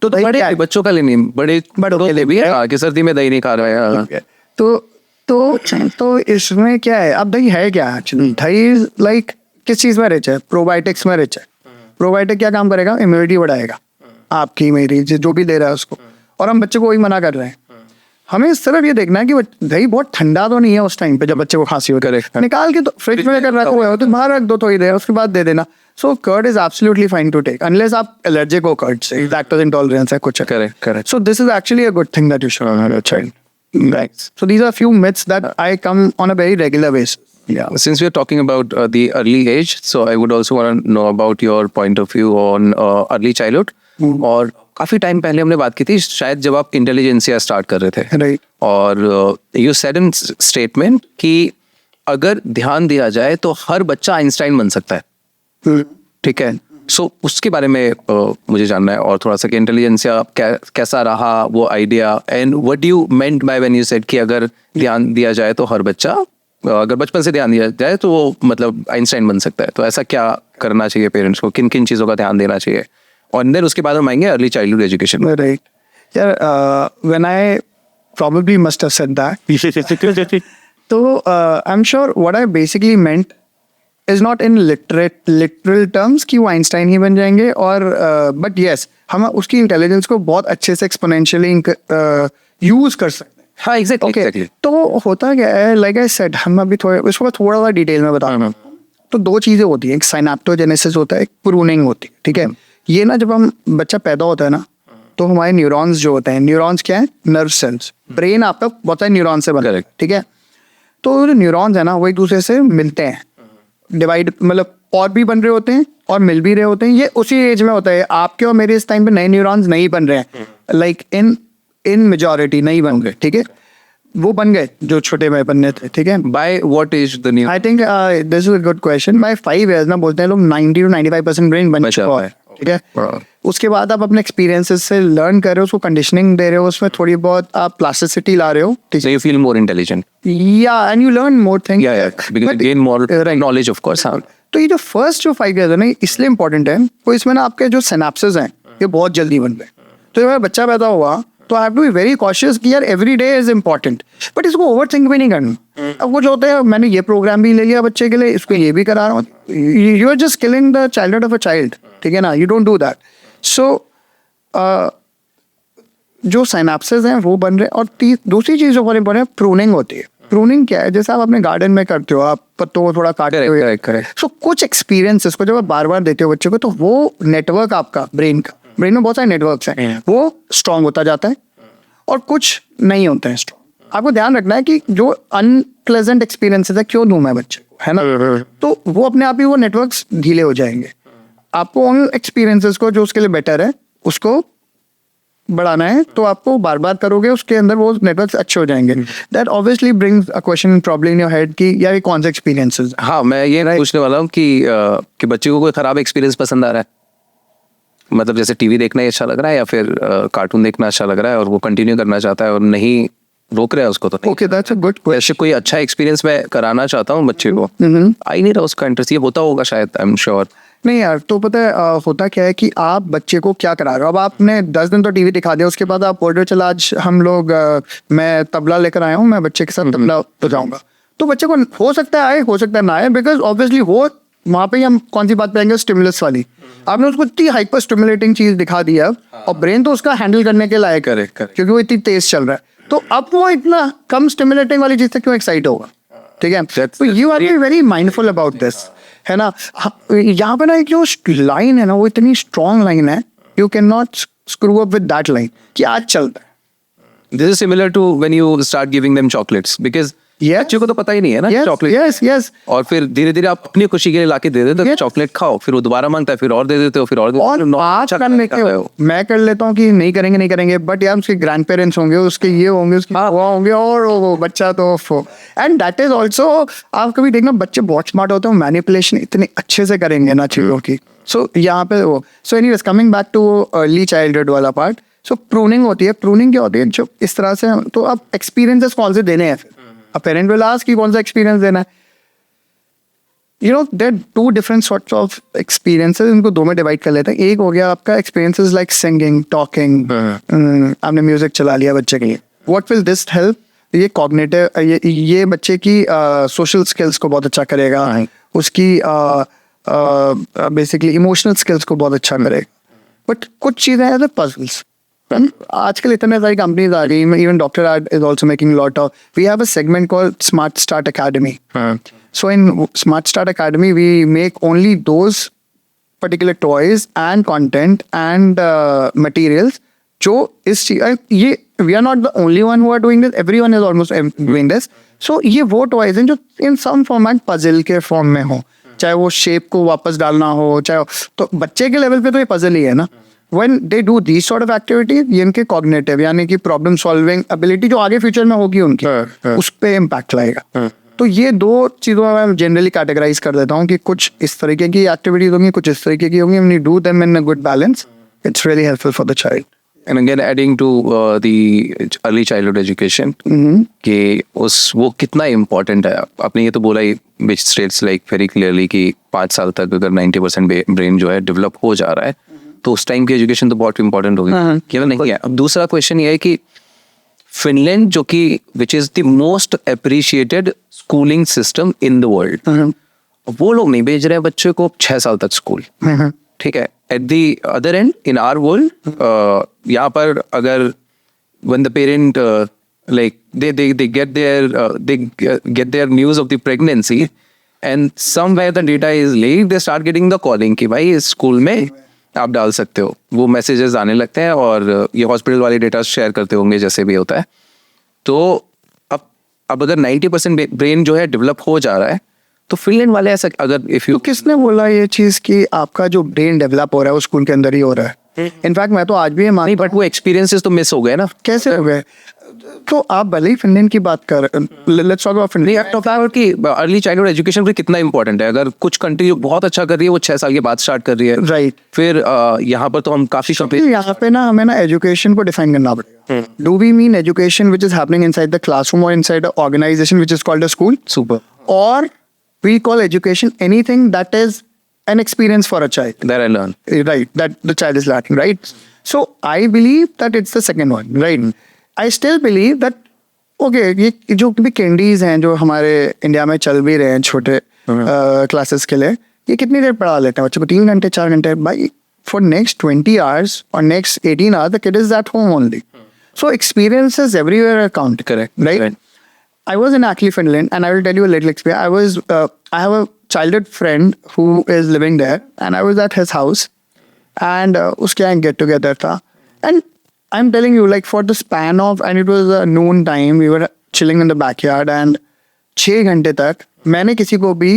[SPEAKER 1] तो बड़े बच्चों का लिए नहीं, बड़ों के लिए भी है कि सर्दी में दही नहीं खा रहे हैं।
[SPEAKER 2] तो इसमें क्या है, अब दही है क्या एक्चुअली? दही इज लाइक किस चीज़ में रिच है? प्रोबायोटिक्स में रिच है। प्रोबायोटिक क्या काम करेगा? इम्यूनिटी बढ़ाएगा आपकी मेरी जो भी ले रहा है उसको, और हम बच्चे को वही मना कर रहे हैं। हमें सिर्फ ये देखना है कि दही बहुत ठंडा तो नहीं है उस टाइम पे जब बच्चे को खांसी हो, निकाल के तो फ्रिज में कर रखा हुआ है तो बाहर रख दो थोड़ी देर, उसके बाद दे देना। So curd is absolutely fine to take unless आप एलर्जिक हो कर्ड से, लैक्टोज इंटॉलरेंस है कुछ, correct. So this is actually a good thing that you should have your child, right. So these are few myths that I come on a very regular basis.
[SPEAKER 1] Yeah. Since we are talking about the early age, so I would also want to know about your point of view on early childhood. और काफी time पहले हमने बात की थी शायद जब आप इंटेलिजेंसिया स्टार्ट कर रहे थे,
[SPEAKER 2] राइट।
[SPEAKER 1] और यू सेड इन स्टेटमेंट कि अगर ध्यान दिया जाए तो हर बच्चा आइंस्टाइन बन सकता है, ठीक है। सो उसके बारे में मुझे जानना है, और थोड़ा सा कि इंटेलिजेंसिया कैसा रहा वो idea, and what do you meant by when you said कि अगर ध्यान दिया जाए तो हर बच्चा, अगर बचपन से ध्यान दिया जाए तो वो मतलब आइंस्टाइन बन सकता है। तो ऐसा क्या करना चाहिए पेरेंट्स को, किन किन चीज़ों का ध्यान देना चाहिए, और देन उसके बाद हम आएंगे अर्ली चाइल्डहुड एजुकेशन में।
[SPEAKER 2] राइट यार, when I probably must have said that, तो I am sure what I basically meant is not in literal terms कि वो आइंस्टाइन ही बन जाएंगे, और बट येस हम उसकी इंटेलिजेंस को बहुत अच्छे से एक्सपोनेंशियली यूज कर सकते हैं।
[SPEAKER 1] हाँ एग्जैक्टली।
[SPEAKER 2] तो होता क्या है, लाइक आई सेड, हम अभी इसको थोड़ा सा डिटेल में बता रहे हैं। तो दो चीज़ें होती हैं, एक साइनेप्टोजेनेसिस होता है, एक प्रूनिंग होती है, ठीक है। ये ना जब हम बच्चा पैदा होता है ना, तो हमारे न्यूरॉन्स जो होते हैं, न्यूरॉन्स क्या है? Nerve cells. ब्रेन आपका बहुत सारे न्यूरॉन से बना है, ठीक है। तो जो न्यूरॉन्स है ना वो एक दूसरे से मिलते हैं, डिवाइड मतलब और भी बन रहे होते हैं और मिल भी रहे होते हैं। ये उसी एज में होता है, आपके और मेरे इस टाइम पे नए न्यूरॉन्स नहीं बन रहे हैं, लाइक इन मेजॉरिटी नहीं बन गए, ठीक है। वो बन गए जो छोटे में बनने थे, ठीक है।
[SPEAKER 1] By what is the new,
[SPEAKER 2] I think this is a good question. By 5 years ना बोलते हैं लोग 90 to 95% ब्रेन बन चुका है, ठीक है। उसके बाद आप अपने एक्सपीरियंसेस से लर्न कर रहे हो, उसको कंडीशनिंग दे रहे हो, उसमें थोड़ी बहुत आप प्लास्टिसिटी ला रहे हो, ठीक
[SPEAKER 1] so you feel more intelligent,
[SPEAKER 2] yeah, and you learn more things,
[SPEAKER 1] because you gain more knowledge of course. हाँ.
[SPEAKER 2] तो ये जो फर्स्ट जो 5 years है ना इसलिए इंपॉर्टेंट है, तो इसमें ना आपके जो सिनेप्सेस हैं ये बहुत जल्दी बन गए। तो जब बच्चा पैदा हुआ तो I have to be very cautious कि यार every day is important, but इसको ओवर थिंक भी नहीं करना। अब कुछ होता है, मैंने ये प्रोग्राम भी ले लिया बच्चे के लिए, इसको ये भी करा रहा हूँ, you are just killing the childhood of a child, ठीक है ना, you don't do that. So जो साइनेप्सेस हैं वो बन रहे हैं। और दूसरी चीज़ जो बहुत इंपॉर्टेंट है, प्रूनिंग होती है। प्रूनिंग क्या है? जैसे आप अपने गार्डन में करते हो, आप पत्तों को थोड़ा काटते हो, सो कुछ एक्सपीरियंसेस को जब आप बार बार देते हो बच्चे को, तो वो नेटवर्क आपका ब्रेन में बहुत सारे नेटवर्क्स हैं, वो स्ट्रांग होता जाता है, और कुछ नहीं होते हैं स्ट्रांग। आपको ध्यान रखना है कि जो अनप्लेजेंट एक्सपीरियंसेस है क्यों दूं मैं बच्चे को, है ना, तो वो अपने आप ही वो नेटवर्क्स ढीले हो जाएंगे। आपको उन एक्सपीरियंसेस को जो उसके लिए बेटर है उसको बढ़ाना है, तो आपको बार बार करोगे, उसके अंदर वो नेटवर्क्स अच्छे हो जाएंगे। That obviously brings a question problem in your head कि यार ये कौन सा एक्सपीरियंसेस।
[SPEAKER 1] हाँ, मैं ये पूछने वाला हूँ कि बच्चे को कोई खराब एक्सपीरियंस पसंद आ रहा है? मतलब जैसे टीवी देखना ही अच्छा लग रहा है या फिर कार्टून देखना अच्छा लग रहा है और वो कंटिन्यू करना चाहता है और नहीं रोक रहा है उसको, तो नहीं।
[SPEAKER 2] ओके, दैट्स अ गुड
[SPEAKER 1] वैसे कोई अच्छा एक्सपीरियंस मैं कराना चाहता हूँ बच्चे को, आ ही नहीं रहा उसका इंटरेस्ट। ये होता होगा शायद, आई एम श्योर।
[SPEAKER 2] नहीं यार, तो पता है होता क्या है कि आप बच्चे को क्या करा रहे हो। अब आपने 10 दिन तो टीवी दिखा दिया, उसके बाद आप बोल रहे हो चल आज हम लोग मैं तबला लेकर आया हूँ, मैं बच्चे के साथ तबला बजाऊंगा। तो बच्चे को हो सकता है आए, हो सकता है ना आए, बिकॉज ऑब्वियसली वो वहाँ पे ही हम कौन सी बात पे आएंगे, स्टिमुलस वाली। आपने उसको इतनी हाइपर स्टिमुलेटिंग चीज दिखा दी है और ब्रेन तो उसका हैंडल करने के लायक है, क्योंकि वो इतनी तेज चल रहा है। तो अब वो इतना कम स्टिमुलेटिंग वाली चीज से क्यों एक्साइट होगा? ठीक है, तो you R be very mindful about this, है ना। यहाँ पे ना एक जो लाइन है ना, वो इतनी स्ट्रॉन्ग लाइन है, you can not screw up with that line कि आज चलता है।
[SPEAKER 1] This is similar to when you start giving them chocolates, because
[SPEAKER 2] Yes.
[SPEAKER 1] बच्चे को तो पता ही नहीं है ना
[SPEAKER 2] Yes,
[SPEAKER 1] चॉकलेट।
[SPEAKER 2] yes, yes.
[SPEAKER 1] और फिर धीरे धीरे आप अपनी खुशी के लिए लाके दे देते हो
[SPEAKER 2] Yes.
[SPEAKER 1] चॉकलेट खाओ, फिर वो दोबारा मांगता है, फिर और दे देते हो, फिर और
[SPEAKER 2] और आज करने के मैं कर लेता हूँ कि नहीं करेंगे, बट यार उसके ग्रैंड पेरेंट्स होंगे, उसके ये होंगे, उसके वो होंगे, और वो बच्चा तो एंड दैट इज ऑल्सो, आप कभी देखना बच्चे बहुत स्मार्ट होते हैं, मैनिपुलेशन इतने अच्छे से करेंगे ना चीज़ों की। सो यहाँ पे वो, so anyways coming back too early childhood वाला पार्ट। सो प्रूनिंग होती है, प्रूनिंग क्या होती है, जो इस तरह से तो आप एक्सपीरियंसेस कौन से देने हैं, फिर अ पेरेंट विल आस्क कि कौन सा एक्सपीरियंस देना है। You know there two different sorts of experiences, इनको दो में डिवाइड कर लेते हैं। एक हो गया आपका एक्सपीरियंसेस लाइक सिंगिंग, टॉकिंग, आपने म्यूजिक चला लिया बच्चे के लिए, व्हाट विल दिस हेल्प? ये कॉग्निटिव, ये बच्चे की सोशल स्किल्स को बहुत अच्छा करेगा, उसकी बेसिकली इमोशनल स्किल्स को बहुत अच्छा करेगा। बट कुछ चीज़ें हैं पजल्स, आजकल इतने सारी कंपनीज आ रही हैं, even doctor art is also making lot of, we have a segment called Smart Start Academy. So in Smart Start Academy we make only those particular toys and content and materials जो इस ये we are not the only one who are doing this, everyone is almost doing this. So ये वो toys हैं जो in some format puzzle के form में हो, चाहे वो shape को वापस डालना हो, चाहे तो बच्चे के level पे तो ये puzzle ही है ना। When they do these sort of activities, ये इनके cognitive यानी कि problem solving ability जो आगे future में होगी उनकी, उस पे impact लाएगा। तो ये दो चीज़ों में मैं जनरली कैटेगराइज कर देता हूँ कि कुछ इस तरीके की एक्टिविटीज होंगी, कुछ इस तरीके की होंगी। When you do them in a good balance, it's really helpful for the child.
[SPEAKER 1] And again adding to the early childhood education, कि उस वो कितना इम्पोर्टेंट है। आपने ये तो बोला ही which states like very clearly कि 5 साल तक अगर 90% ब्रेन जो है डेवलप हो जा रहा है, तो उस टाइम की एजुकेशन तो बहुत इंपॉर्टेंट होगी, केवल नहीं है। अब दूसरा क्वेश्चन ये है कि फिनलैंड जो कि which is the most appreciated schooling system in the world, वो लोग नहीं भेज रहे हैं बच्चे को 6 साल तक स्कूल, ठीक है। At the other end in our world, यहाँ पर अगर when the parent like they get their news of the pregnancy and somewhere the data is late, they start getting the calling कि भाई इस स्कूल में आप डाल सकते हो, वो मैसेजेस आने लगते हैं और ये हॉस्पिटल वाले डेटा शेयर करते होंगे जैसे भी होता है। तो अब अगर 90% ब्रेन जो है डेवलप हो जा रहा है, तो फिनलैंड वाले ऐसा अगर इफ यू,
[SPEAKER 2] तो किसने बोला ये चीज़ कि आपका जो ब्रेन डेवलप हो रहा है वो स्कूल के अंदर ही हो रहा है? इनफैक्ट मैं तो आज भी ये
[SPEAKER 1] नहीं, बट वो एक्सपीरियंसेस तो मिस हो गए ना।
[SPEAKER 2] कैसे हो गए? तो आप भले ही फिनलैंड की बात कर, लेट्स टॉक अबाउट फिनलैंड।
[SPEAKER 1] तो फ्लावर की अर्ली चाइल्डहुड एजुकेशन भी कितना इंपॉर्टेंट है। अगर कुछ कंट्री बहुत अच्छा कर रही है, वो 6 साल के बाद स्टार्ट कर रही है,
[SPEAKER 2] राइट।
[SPEAKER 1] फिर यहाँ पर तो हम काफी
[SPEAKER 2] यहाँ पे ना हमें ना एजुकेशन को डिफाइन करना पड़ेगा। Do we mean education which is happening inside the classroom और inside the organisation which is called a school,
[SPEAKER 1] super,
[SPEAKER 2] और we call education anything that is an experience for a child.
[SPEAKER 1] There I learn.
[SPEAKER 2] Right, that the child is lacking, right? So I believe that it's the second one, right? I still believe that, okay, ये जो भी candies हैं जो हमारे India में चल भी रहे हैं छोटे क्लासेस के लिए, ये कितनी देर पढ़ा लेते हैं बच्चों को? 3 घंटे 4 घंटे भाई, for next 20 hours or next 18 hours the kid is at home only. So experiences everywhere count.
[SPEAKER 1] Correct.
[SPEAKER 2] Right? I was in Ackley, Finland, and I will tell you a little experience. I have a childhood friend who is living there, and I was at his house, and उसके यहाँ get together था, and I'm telling you, like for the span of, and it was noon time, we were chilling in the backyard, and 6 घंटे तक मैंने किसी को भी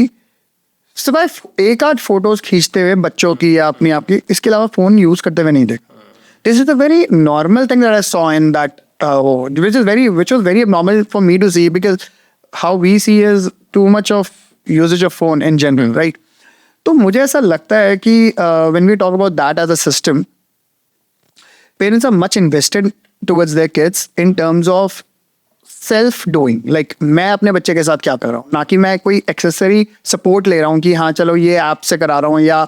[SPEAKER 2] सिर्फ एक आध फोटोज खींचते हुए बच्चों की या अपनी आपकी, इसके अलावा फोन यूज करते हुए नहीं देखा। This is a very normal thing that I saw in that, which was very abnormal for me to see, because how we see is too much of usage of phone in general, right? तो मुझे ऐसा लगता है कि when we talk about that as a system, parents are much invested towards their kids in terms of self doing, like मैं अपने बच्चे के साथ क्या कर रहा हूँ, ना कि मैं कोई एक्सेसरी सपोर्ट ले रहा हूँ कि हाँ चलो ये ऐप से करा रहा हूँ या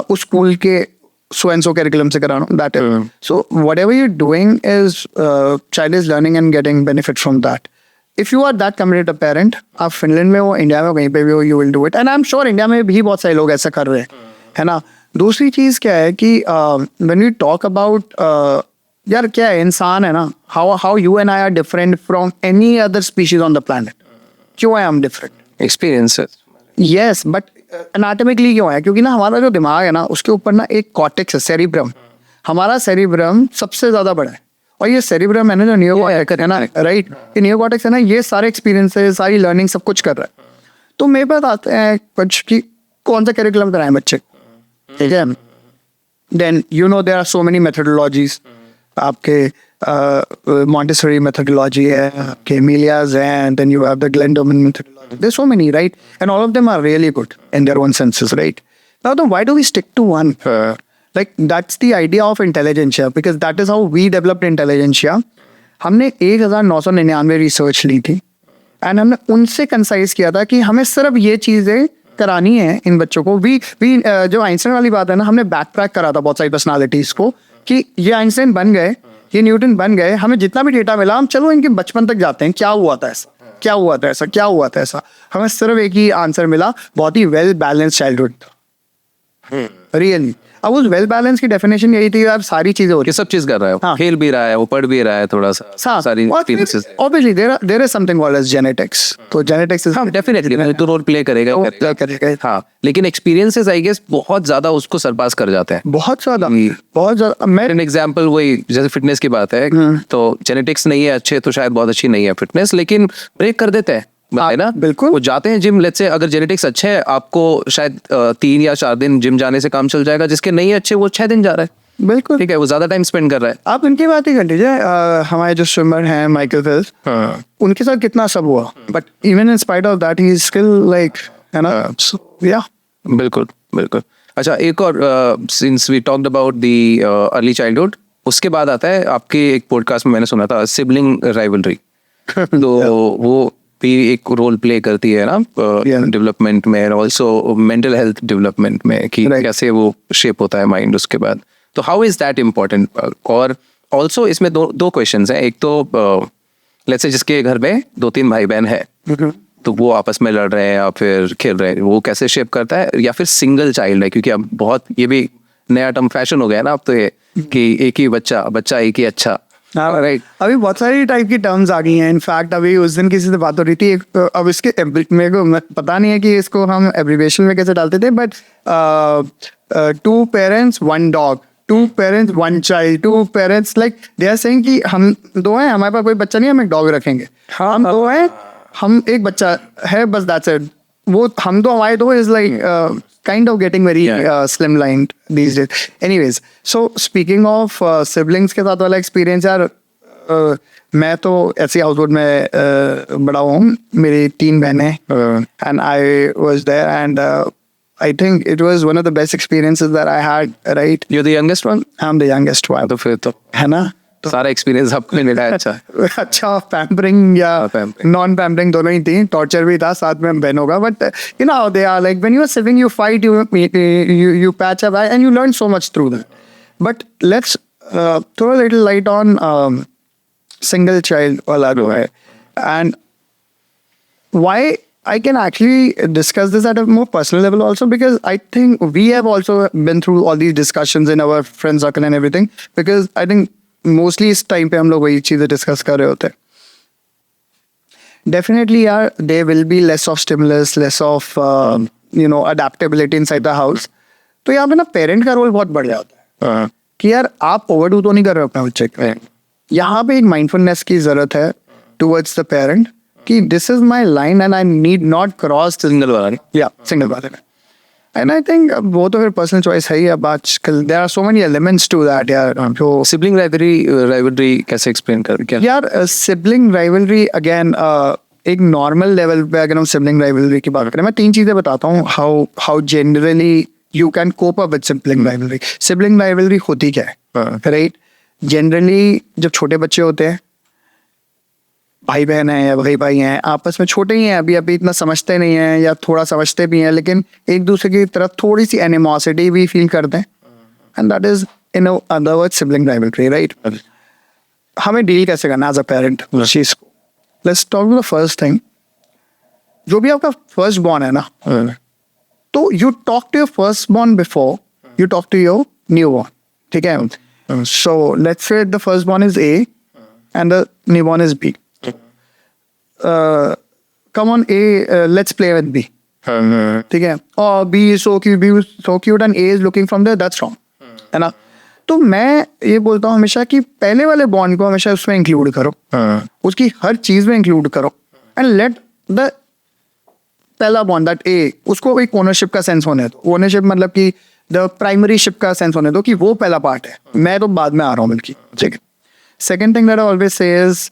[SPEAKER 2] उस स्कूल के so and so curriculum से करा रहा हूँ, that is. So whatever you're doing is child is learning and getting benefit from that. If you are that committed a parent, आप फिनलैंड में हो, इंडिया में हो, कहीं पे भी हो, you will do it. And I'm sure India में भी बहुत सारे लोग ऐसा कर रहे हैं, है ना. दूसरी चीज़ क्या है कि when we talk about यार क्या है, इंसान है ना, how you and I are different from any other species on the planet. क्यों है हम different?
[SPEAKER 1] Experiences.
[SPEAKER 2] Yes, but anatomically क्यों है? क्योंकि ना हमारा जो दिमाग है ना उसके ऊपर ना एक कॉर्टेक्स है, सेरिब्रम. हमारा सेरिब्रम सबसे ज्यादा बड़ा है, और ये सेरिब्रम है ना जो नियोकॉर्टेक्स है ना, राइट, ये नियोकॉर्टेक्स है ना, ये सारे एक्सपीरियंसेस, सारी लर्निंग सब कुछ कर रहा है. तो मेरे पास आते हैं कुछ कि कौन सा करिकुलम कराएं बच्चे, ठीक है. Then you know there are so many methodologies. आपके Montessori methodology है, आपके Emilia's है, and then you have the Glendoman methodology. There's so many, right? And all of them are really good in their own senses, right? Now, then why do we stick to one? Like, that's the idea of intelligentsia, because that is how we developed intelligentsia. हमने 1999 research ली थी, and हमने उनसे concise किया था कि हमें सिर्फ ये चीज़ें करानी है इन बच्चों को. वी जो आइंस्टाइन वाली बात है ना, हमने बैक ट्रैक करा था बहुत सारी पर्सनालिटीज़ को कि ये आइंस्टाइन बन गए, ये न्यूटन बन गए, हमें जितना भी डेटा मिला हम चलो इनके बचपन तक जाते हैं, क्या हुआ था ऐसा, क्या हुआ था ऐसा, क्या हुआ था ऐसा. हमें सिर्फ एक ही आंसर मिला, बहुत ही वेल बैलेंस चाइल्डहुड था. रियली अब उस वेल बैलेंस की डेफिनेशन यही थी यार, सारी चीजें होती
[SPEAKER 1] ये सब चीज कर रहा है,
[SPEAKER 2] हाँ.
[SPEAKER 1] खेल भी रहा है, वो पढ़ भी रहा है थोड़ा सा, सारी experiences.
[SPEAKER 2] Obviously there is something called as genetics. तो जेनेटिक्स
[SPEAKER 1] हाँ डेफिनेटली तो रोल प्ले करेगा. हाँ, लेकिन एक्सपीरियंसेस आई गेस बहुत ज्यादा उसको सरपास कर जाते हैं,
[SPEAKER 2] बहुत ज्यादा. मैं
[SPEAKER 1] एन एग्जांपल वही जैसे फिटनेस की बात है, तो जेनेटिक्स नहीं है अच्छे तो शायद बहुत अच्छी नहीं है फिटनेस, लेकिन ब्रेक कर देते हैं, है ना.
[SPEAKER 2] बिल्कुल.
[SPEAKER 1] वो जाते हैं जिम, लेट्स से अगर जेनेटिक्स अच्छे है, आपको शायद 3 या 4 दिन जिम जाने से काम चल जाएगा, जिसके नहीं अच्छे वो 6 दिन जा रहा है.
[SPEAKER 2] बिल्कुल
[SPEAKER 1] ठीक है, वो ज्यादा टाइम स्पेंड कर रहा है.
[SPEAKER 2] आप इनकी बात ही कर लीजिए. हमारे जो स्विमर हैं माइकल फेल्प्स, उनके साथ कितना सब हुआ, but even in spite of that he is still like, है ना. या
[SPEAKER 1] बिल्कुल बिल्कुल. अच्छा, एक और since we talked about the early childhood, उसके बाद आता है आपके एक पॉडकास्ट में मैंने सुना था सिबलिंग राइवलरी. तो वो भी एक रोल प्ले करती है ना डेवलपमेंट में, ऑल्सो मेंटल हेल्थ डेवलपमेंट में, कि कैसे वो शेप होता है माइंड उसके बाद. तो हाउ इज दैट इम्पोर्टेंट? और ऑल्सो इसमें दो क्वेश्चंस हैं. एक तो लेट्स से जिसके घर में 2-3 भाई बहन है, तो वो आपस में लड़ रहे हैं या फिर खेल रहे हैं, वो कैसे शेप करता है, या फिर सिंगल चाइल्ड है, क्योंकि अब बहुत ये भी नया टर्म फैशन हो गया है ना अब तो, ये कि एक ही बच्चा एक ही अच्छा.
[SPEAKER 2] राइट. अभी बहुत सारी टाइप की टर्म्स आ गई हैं. इनफैक्ट अभी उस दिन किसी से बात हो रही थी, अब इसके मेरे को पता नहीं है कि इसको हम एब्रिविएशन में कैसे डालते थे, but 2 parents 1 dog, 2 parents 1 child, 2 parents, like they are saying कि हम 2 हैं, हमारे पास कोई बच्चा नहीं, हम एक डॉग रखेंगे. हम 2 हैं, हम एक बच्चा है, बस दैट्स इट. वो हम 2 हमारे 2 is like kind of getting very slimlined these days. Anyways, so speaking of siblings के साथ वाला experience यार, मैं तो ऐसी हाउसहोल्ड में बड़ा हूँ. मेरी 3 बहनें, and I was there, and I think it was one of the best experiences that I had. Right?
[SPEAKER 1] You're the youngest one?
[SPEAKER 2] I'm the youngest one.
[SPEAKER 1] तो फिर तो
[SPEAKER 2] है ना,
[SPEAKER 1] सारा एक्सपीरियंस आपको मिला है. अच्छा
[SPEAKER 2] अच्छा, पैम्परिंग या नॉन पैम्परिंग दोनों ही थी. टॉर्चर भी था साथ में बहनों का, but you know they are like when you are sibling you fight, you patch up and you learn so much through that. But let's throw a little light on single child wala jo hai, and why I can actually discuss this at a more personal level also, because I think we have also been through all these discussions in our friend circle and everything, because I think mostly इस time पे हम लोग वही चीज़ें discuss कर रहे होते हैं. डेफिनेटली यार, there will be less of stimulus, less of you know adaptability inside the house. तो यहाँ पे ना पेरेंट का रोल बहुत बढ़ जाता है कि यार आप ओवरडू तो नहीं कर रहे हो अपने बच्चे के. यहाँ पे एक माइंडफुलनेस की जरूरत है टुवर्ड्स द पेरेंट कि this is my line and I need not cross.
[SPEAKER 1] Single वाले
[SPEAKER 2] में. And I think वो तो फिर पर्सनल चॉइस है ही. अब आजकल there are so many elements to that यार. जो
[SPEAKER 1] सिबलिंग राइवलरी कैसे एक्सप्लेन कर क्या
[SPEAKER 2] यार, सिबलिंग राइवलरी अगेन एक नॉर्मल लेवल पे अगर हम सिबलिंग राइवलरी की बात करें, मैं 3 चीजें बताता हूँ how generally you can cope up with sibling rivalry. Sibling rivalry होती क्या है, राइट? जनरली जब छोटे बच्चे होते हैं, भाई बहन है या भाई भाई हैं, आपस में छोटे ही हैं, अभी इतना समझते नहीं हैं या थोड़ा समझते भी हैं, लेकिन एक दूसरे की तरफ थोड़ी सी एनिमोसिटी भी फील करते हैं, and that is in other word sibling rivalry, right? हमें डील कैसे करना एज अ पेरेंट उस चीज को? Let's talk the first thing. जो भी आपका फर्स्ट बॉर्न है ना, तो you talk to your firstborn before you talk to your newborn, ठीक है? So let's say the firstborn is A and the newborn is B. Come on, A, let's play with B. ठीक है? और B is so cute and A is looking from there, that's wrong. है ना? तो मैं ये बोलता हूँ हमेशा कि पहले वाले बॉन्ड को हमेशा उसमें इंक्लूड करो, उसकी हर चीज में इंक्लूड करो, एंड लेट द पहला बॉन्ड दैट ए, उसको एक ओनरशिप का सेंस होने दो. ओनरशिप मतलब कि द प्राइमरी शिप का सेंस होने दो कि वो पहला पार्ट है, मैं तो बाद में आ रहा हूँ बल्कि. ठीक है? Second thing that I always say is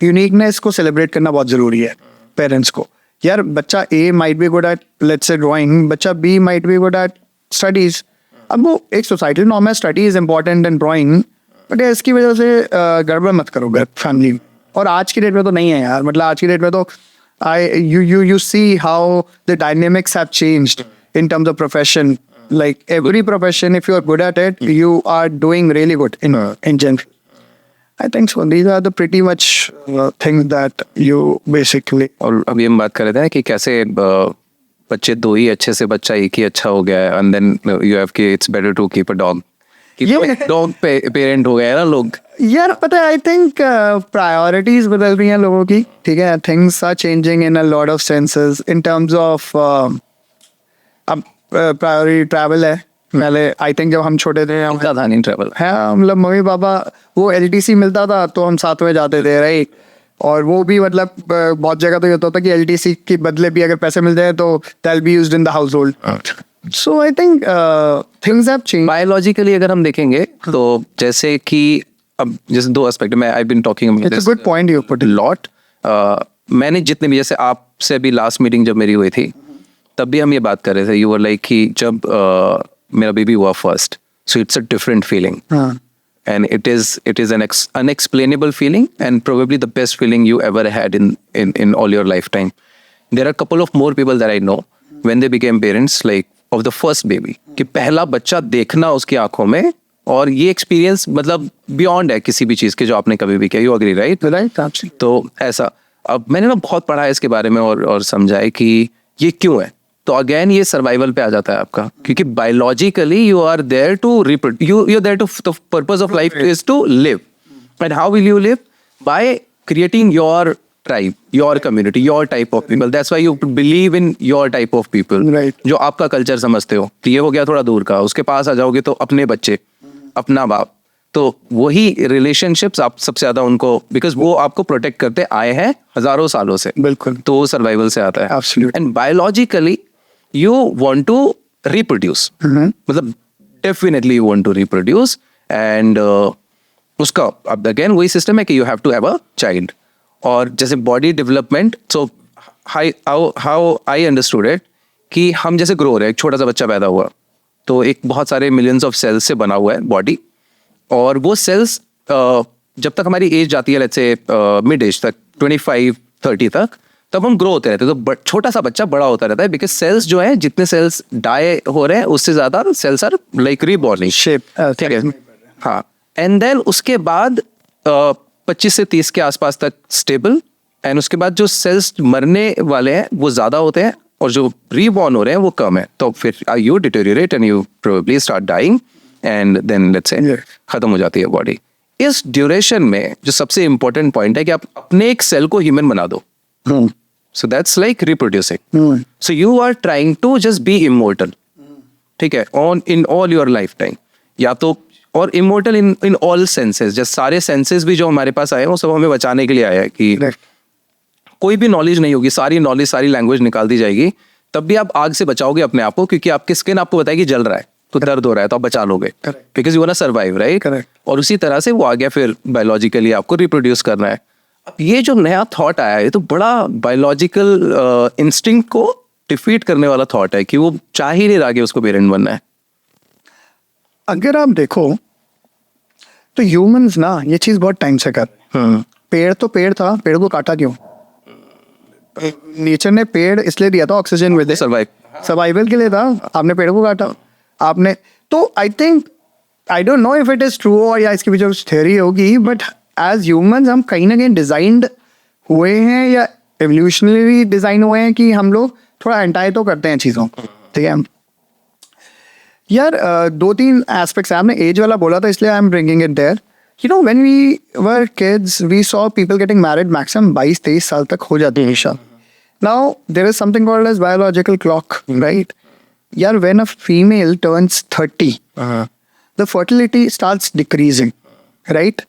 [SPEAKER 2] uniqueness को सेलिब्रेट करना बहुत जरूरी है पेरेंट्स को. यार बच्चा A might be good at let's say drawing, बच्चा B might be good at studies. अब वो एक सोसाइटी नॉर्म है, study is important in drawing, but इसकी वजह से गड़बड़ मत करो घर फैमिली में. और आज की डेट में तो नहीं है यार, मतलब आज की डेट में तो you see how the dynamics have changed in terms of profession. Like every profession, if you are good at it, you are doing really good in general. I think so. These are the pretty much things that you basically.
[SPEAKER 1] और अभी हम बात कर रहे थे कि कैसे बच्चे दो ही अच्छे से बच्चा एक ही अच्छा हो गया है, एंड देन यू हैव कि it's better to keep a dog. Dog parent हो गया ना लोग.
[SPEAKER 2] यार पता है, आई थिंक प्रायोरिटीज बदल रही हैं लोगों की. ठीक है, things are changing in a lot of senses in terms of अब प्रायोरिटी ट्रैवल है. पहले आई थिंक जब हम छोटे थे
[SPEAKER 1] इनका था नहीं ट्रैवल
[SPEAKER 2] है, मतलब मम्मी पापा वो LTC मिलता था तो हम साथ में जाते थे, राइट? और वो भी मतलब बहुत जगह तो ये होता था कि LTC के बदले भी अगर पैसे मिल जाए तो that be used in the house hold. So I think things have changed.
[SPEAKER 1] Biologically अगर हम देखेंगे तो जैसे कि अब जैसे दो एस्पेक्ट में I been talking about
[SPEAKER 2] it's a good point you put
[SPEAKER 1] lot. मैंने जितने भी, जैसे आपसे भी लास्ट मीटिंग जब मेरी हुई थी तब भी हम ये बात कर रहे थे, यू वर लाइक कि जब मेरा बेबी हुआ first, so it's a different feeling, and it is an unexplainable feeling and probably the best feeling you ever had in all your lifetime. There are a couple of more people that I know when they became parents, like of the first baby, कि पहला बच्चा देखना उसकी आंखों में, और ये experience मतलब बियॉन्ड है किसी भी चीज के जो आपने कभी भी किया. You agree, right?
[SPEAKER 2] राइट.
[SPEAKER 1] तो ऐसा अब मैंने ना बहुत पढ़ा है इसके बारे में और समझा है कि ये क्यों है. तो अगेन ये सर्वाइवल पे आ जाता है आपका, क्योंकि biologically you are there to you are there to the purpose of life is to live. And how will you live? By creating your tribe, your community, your type of people. That's why you believe in your type of people.
[SPEAKER 2] Right.
[SPEAKER 1] जो आपका culture समझते हो. तो ये हो गया थोड़ा दूर का. उसके पास आ जाओगे तो अपने बच्चे, अपना बाप, तो वही रिलेशनशिप्स आप सबसे ज्यादा उनको, बिकॉज वो आपको प्रोटेक्ट करते आए हैं हजारों सालों से.
[SPEAKER 2] बिल्कुल.
[SPEAKER 1] तो वो सर्वाइवल से आता है.
[SPEAKER 2] Absolutely.
[SPEAKER 1] And biologically you want to reproduce, मतलब definitely you want to reproduce. And उसका अब अगेन वही सिस्टम है कि you have to have a child. और जैसे body development, so how I understood it कि हम जैसे ग्रो हो रहे हैं, एक छोटा सा बच्चा पैदा हुआ तो एक बहुत सारे मिलियंस ऑफ सेल्स से बना हुआ है बॉडी. और वो सेल्स जब तक हमारी एज जाती है, लेट्स से मिड एज तक 25-30 तक, तब हम ग्रो होते रहते हैं. तो छोटा सा बच्चा बड़ा होता रहता है, बिकॉज सेल्स जो है, जितने सेल्स डाई हो रहे हैं उससे ज्यादा सेल्स आर लाइक रीबॉर्निंग
[SPEAKER 2] शेप.
[SPEAKER 1] ठीक है, हाँ. एंड देन उसके बाद 25 से 30 के आसपास तक स्टेबल. एंड उसके बाद जो सेल्स मरने वाले हैं वो ज्यादा होते हैं और जो रीबॉर्न हो रहे हैं वो कम है. तो फिर you deteriorate and you probably start dying, and then let's say खत्म हो जाती है बॉडी. इस ड्यूरेशन में जो सबसे इंपॉर्टेंट पॉइंट है कि आप अपने एक सेल को ह्यूमन बना दो. So that's like reproducing. So you are trying to just be immortal. ठीक है, on in all your lifetime. या तो और इमोर्टल इन ऑल सेंसेस, जैसे सारे सेंसेस भी जो हमारे पास आए हैं वो सब हमें बचाने के लिए आया है कि कोई भी नॉलेज नहीं होगी, सारी नॉलेज सारी लैंग्वेज निकाल दी जाएगी, तब भी आप आग से बचाओगे अपने आप को, क्योंकि आपकी स्किन आपको बताएगी जल रहा है तो दर्द हो रहा है तो आप बचा लोगे, because you want to survive, right? और उसी तरह से वो आ गया, फिर बायोलॉजिकली आपको रिप्रोड्यूस करना है. ये जो नया थॉट आया है ये तो बड़ा बायोलॉजिकल इंस्टिंक्ट को डिफीट करने वाला थॉट है कि वो चाह ही नहीं रहा कि उसको पेरेंट बनना है।
[SPEAKER 2] अगर आप देखो तो ह्यूमंस ना ये चीज बहुत टाइम से कर रहे हैं। पेड़ तो पेड़ था, पेड़ को काटा क्यों? नेचर ने पेड़ इसलिए दिया था ऑक्सीजन विद सर्वाइवल के लिए था, आपने पेड़ को काटा आपने। तो I think, I don't know if it is true और या इसके पीछे कुछ थ्योरी होगी, बट एज ह्यूमंस हम कहीं ना कहीं डिजाइंड हुए हैं या एवोल्यूशनरी डिजाइन हुए हैं कि हम लोग थोड़ा एंटाई तो करते हैं चीज़ों को, ठीक है यार। दो तीन एस्पेक्ट्स है, आपने एज वाला बोला था इसलिए I am bringing it there. You know when we were kids we saw people getting married maximum 22-23 साल तक हो जाती है Isha. Now there is something called age biological clock, right यार? When a female turns 30 the fertility starts decreasing, right?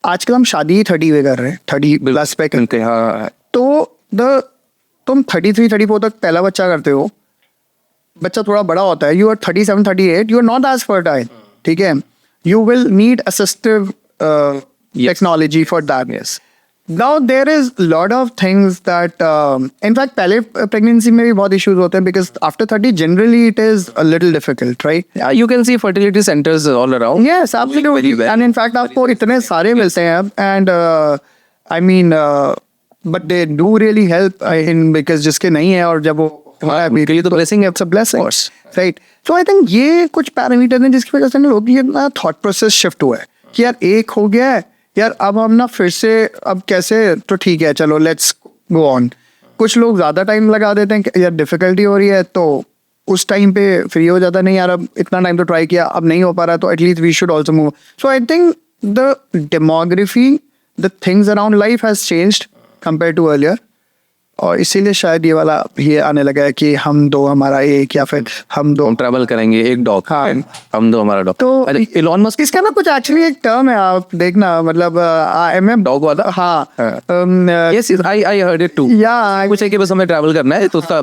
[SPEAKER 2] आजकल हम शादी ही 30 पे कर रहे हैं, 30 प्लस पे करते हैं।
[SPEAKER 1] हाँ।
[SPEAKER 2] तो तुम 33-34 तक पहला बच्चा करते हो, बच्चा थोड़ा बड़ा होता है, you are 37-38, you are not as fertile, ठीक है? You will need assistive technology for that.
[SPEAKER 1] Yes.
[SPEAKER 2] Now there is lot of things that in fact पहले प्रेगनेंसी में भी बहुत इश्यूज होते हैं because after 30 generally it is a little difficult, right?
[SPEAKER 1] Yeah, you can see fertility centers all around.
[SPEAKER 2] Yes, absolutely.
[SPEAKER 1] Very well.
[SPEAKER 2] And in fact, आपको इतने सारे मिलते हैं अब, and I mean, but they do really help in because जिसके नहीं है और जब वो
[SPEAKER 1] उनके लिए तो blessing है,
[SPEAKER 2] it's a blessing,
[SPEAKER 1] of course.
[SPEAKER 2] right? So I think ये कुछ पैरामीटर हैं जिसकी वजह से ना लोग ये ना थॉट प्रोसेस शिफ्ट हुआ है कि यार एक हो गया है यार, अब हम ना फिर से अब कैसे, तो ठीक है चलो लेट्स गो ऑन। कुछ लोग ज़्यादा टाइम लगा देते हैं कि यार डिफिकल्टी हो रही है, तो उस टाइम पे फ्री हो जाता, नहीं यार अब इतना टाइम तो ट्राई किया, अब नहीं हो पा रहा, तो at least we should also move. So I think the demography, the things around life has changed compare to earlier, और इसीलिए शायद ये वाला ये आने लगा है कि हम दो हमारा एक, या फिर हम दो
[SPEAKER 1] हम ट्रैवल करेंगे एक डॉग,
[SPEAKER 2] हाँ।
[SPEAKER 1] हम दो हमारा डॉग।
[SPEAKER 2] तो
[SPEAKER 1] इलॉन मस्क
[SPEAKER 2] इसका ना कुछ एक्चुअली एक टर्म है, आप देखना, मतलब IMF
[SPEAKER 1] डॉग वाला।
[SPEAKER 2] हाँ
[SPEAKER 1] Yes, I heard it too.
[SPEAKER 2] या
[SPEAKER 1] कुछ है कि बस हमें ट्रैवल करना है तो उसका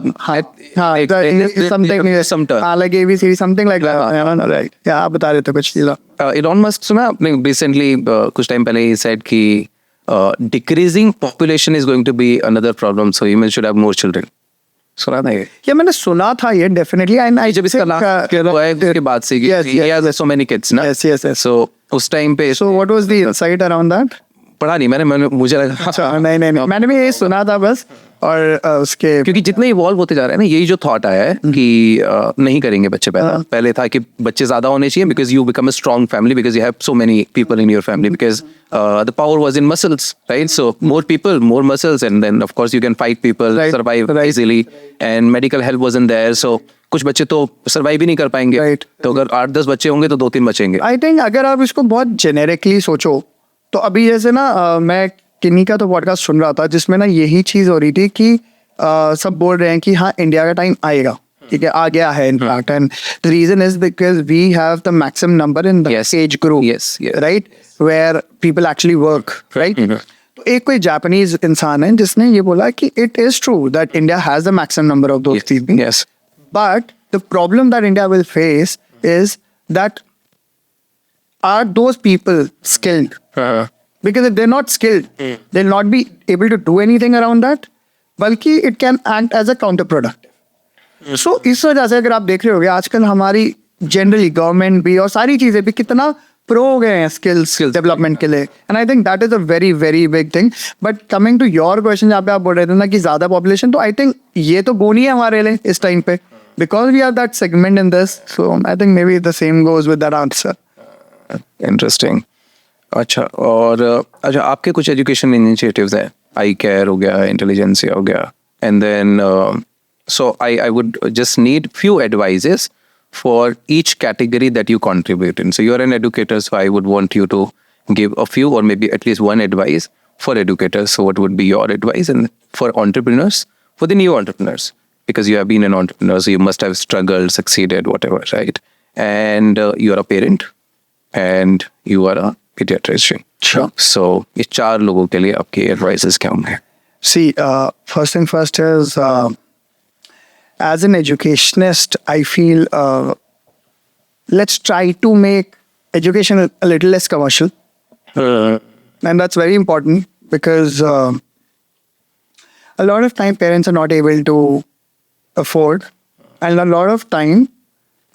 [SPEAKER 1] some term.
[SPEAKER 2] like ABC something like that, right? या आप बता रहे थे कुछ चीज़।
[SPEAKER 1] इलॉन मस्क सुना आपने रिसेंटली, कुछ टाइम पहले ही said कि decreasing population is going to be another problem, so humans should have more children. सुना था ये?
[SPEAKER 2] या मैंने सुना था ये डेफिनेटली, एंड आई
[SPEAKER 1] जब इसका लास्ट हुआ है उसके बाद से he has so many kids ना।
[SPEAKER 2] yes.
[SPEAKER 1] So उस टाइम पे
[SPEAKER 2] So what was the insight around that?
[SPEAKER 1] पढ़ा नहीं मैंने मुझे लगा
[SPEAKER 2] अच्छा नहीं मैंने भी ये सुना था बस, और उसके
[SPEAKER 1] क्योंकि जितने इवॉल्व होते जा रहे हैं ना, यही जो थॉट आया है कि नहीं करेंगे बच्चे पैदा। पहले था कि बच्चे ज्यादा होने चाहिए because you become a strong family because you have so many people in your family because the power was in muscles, right? So more people more muscles and then of course you can fight people, survive easily, and medical help wasn't there, so कुछ बच्चे तो survive ही नहीं कर पाएंगे।
[SPEAKER 2] Right.
[SPEAKER 1] तो अगर 8-10 बच्चे होंगे तो 2-3 बचेंगे।
[SPEAKER 2] आई थिंक अगर आप इसको बहुत जेनेरिकली सोचो तो अभी जैसे ना मैं किन्नी का तो पॉडकास्ट सुन रहा था जिसमें ना यही चीज़ हो रही थी कि सब बोल रहे हैं कि हाँ इंडिया का टाइम आएगा, ठीक है, आ गया है in fact, and the reason is because we have the maximum number in the age group,
[SPEAKER 1] Yes.
[SPEAKER 2] Right, where people actually work, right? तो एक कोई जापानीज इंसान है जिसने ये बोला कि it is true that India has the maximum number of those people,
[SPEAKER 1] Yes.
[SPEAKER 2] but the problem that India will face is that are those people skilled? Because if they're not skilled, they'll not be able to do anything around that. बल्कि it can act as a counterproductive. So इस वजह से अगर आप देख रहे होगे आजकल हमारी जनरली गवर्नमेंट भी और सारी चीजें भी कितना प्रो हो गए हैं स्किल्स डेवलपमेंट के लिए, and I think that is a very very big thing. But coming to your question जहाँ पे आप बोल रहे थे ना कि ज्यादा पॉपुलेशन, तो आई थिंक ये तो बोनी है हमारे लिए इस टाइम पे because we have that segment in this, so I think maybe the same goes with that answer.
[SPEAKER 1] Interesting. अच्छा, और अच्छा आपके कुछ एजुकेशन इनिशिएटिव्स हैं, आई केयर हो गया, इंटेलिजेंसिया हो गया, and then so I would just need few advices for each category that you contribute in. So you're an educator, so I would want you to give a few or maybe at least one advice for educators. So what would be your advice? And for entrepreneurs, for the new entrepreneurs, because you have been an entrepreneur, so you must have struggled, succeeded, whatever, right? And you are a parent and you are a pediatrician.
[SPEAKER 2] Sure.
[SPEAKER 1] So ये 4 लोगों के लिए आपके advices क्या होंगे?
[SPEAKER 2] See, first thing first is as an educationist, I feel let's try to make education a little less commercial. And that's very important because a lot of time parents are not able to afford, and a lot of time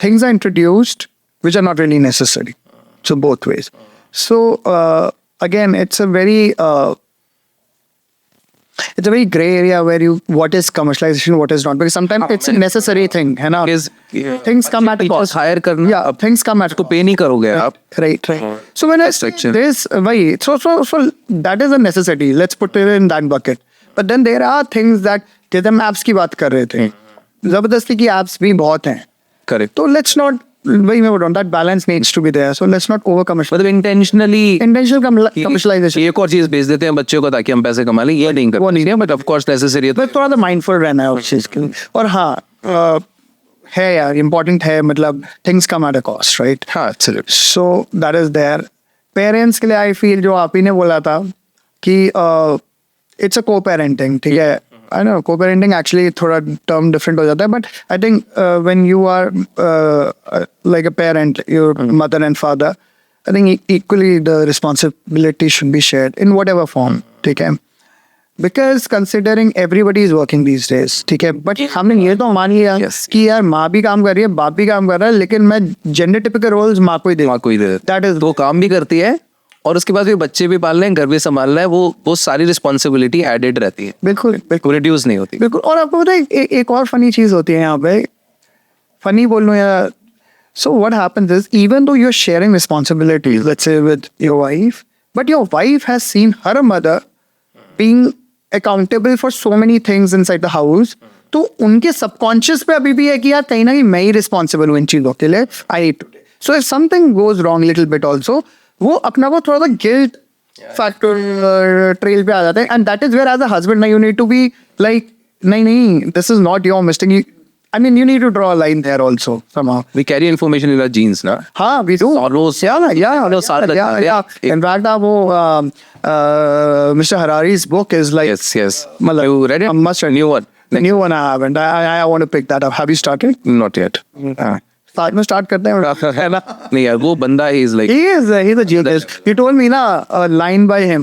[SPEAKER 2] things are introduced which are not really necessary. So both ways. So again, it's a very gray area where what is commercialization, what is not, because sometimes it's a necessary thing, है ना? Things come at a cost.
[SPEAKER 1] Hire करना,
[SPEAKER 2] Yeah, things come at a
[SPEAKER 1] तो पे नहीं करोगे आप.
[SPEAKER 2] Right. So when I say this, so that is a necessity. Let's put it in that bucket. But then there are things that, जैसे हम apps की बात कर रहे थे, जबरदस्ती की apps भी बहुत हैं.
[SPEAKER 1] Correct.
[SPEAKER 2] तो let's not, वही मैं बोल रहा हूँ, that balance needs to be there. So let's not over commercialize.
[SPEAKER 1] मतलब intentional
[SPEAKER 2] commercialization.
[SPEAKER 1] एक और चीज बेच देते हैं बच्चों को ताकि हम पैसे कमा लें, ये नहीं
[SPEAKER 2] वो नहीं
[SPEAKER 1] करते, बट ऑफ कोर्स नेसेसरी है.
[SPEAKER 2] बस थोड़ा सा माइंडफुल रहना है उस चीज के लिए. और हाँ, है यार, इम्पोर्टेंट है, मतलब things come at a cost, right?
[SPEAKER 1] हाँ, absolutely.
[SPEAKER 2] So that is there. Parents के लिए आई फील, जो आप ही ने बोला था कि इट्स अ को पेरेंटिंग, ठीक है? I know co parenting actually थोड़ा टर्म डिफरेंट हो जाता है, but I think when you are like a parent, your mother and father, I think equally the responsibility should be shared in whatever form, ठीक है? Because considering everybody is working these days, ठीक है? But हमने ये तो मान लिया कि यार माँ भी काम कर रही है, बाप भी काम कर रहा है, लेकिन मैं जेंडर टिपिकल रोल्स माँ को ही दे. दैट इज,
[SPEAKER 1] वो काम भी करती है और उसके बाद भी बच्चे भी पाल रहे हैं, घर भी संभाल रहे हैं, वो सारी रिस्पॉन्सिबिलिटी एडेड रहती है,
[SPEAKER 2] बिल्कुल
[SPEAKER 1] रिड्यूस नहीं होती.
[SPEAKER 2] बिल्कुल. और आपको पता है एक और फनी चीज होती है यहाँ पे, फनी बोल लो या, so what happens is, even though you're sharing responsibilities, let's say with your wife, but your wife has seen her mother being accountable for so many things inside the house, तो उनके subconscious पे अभी भी है कि यार कहीं ना कहीं मैं ही रिस्पॉन्सिबल हूँ इन चीजों के लिए. I need to, so if something goes wrong little bit also, वो अपना को थोड़ा सा गिल्ट फैक्टर ट्रेल पे आ जाते हैं. And that is where as a husband you need to be like, नहीं, this is not your mistake. I mean, you need to draw a line there also somehow.
[SPEAKER 1] We carry information in our genes, na?
[SPEAKER 2] हाँ, we do.
[SPEAKER 1] Sorrows.
[SPEAKER 2] Yeah. In fact, वो Mr. Harari's book is like,
[SPEAKER 1] Yes.
[SPEAKER 2] मतलब,
[SPEAKER 1] You read it?
[SPEAKER 2] must read.
[SPEAKER 1] New one.
[SPEAKER 2] The new one I haven't. I want to pick that up. Have you started?
[SPEAKER 1] Not yet.
[SPEAKER 2] साथ में start करते हैं, है ना?
[SPEAKER 1] नहीं यार, वो बंदा is like
[SPEAKER 2] He's a genius. You told me na, a line by him.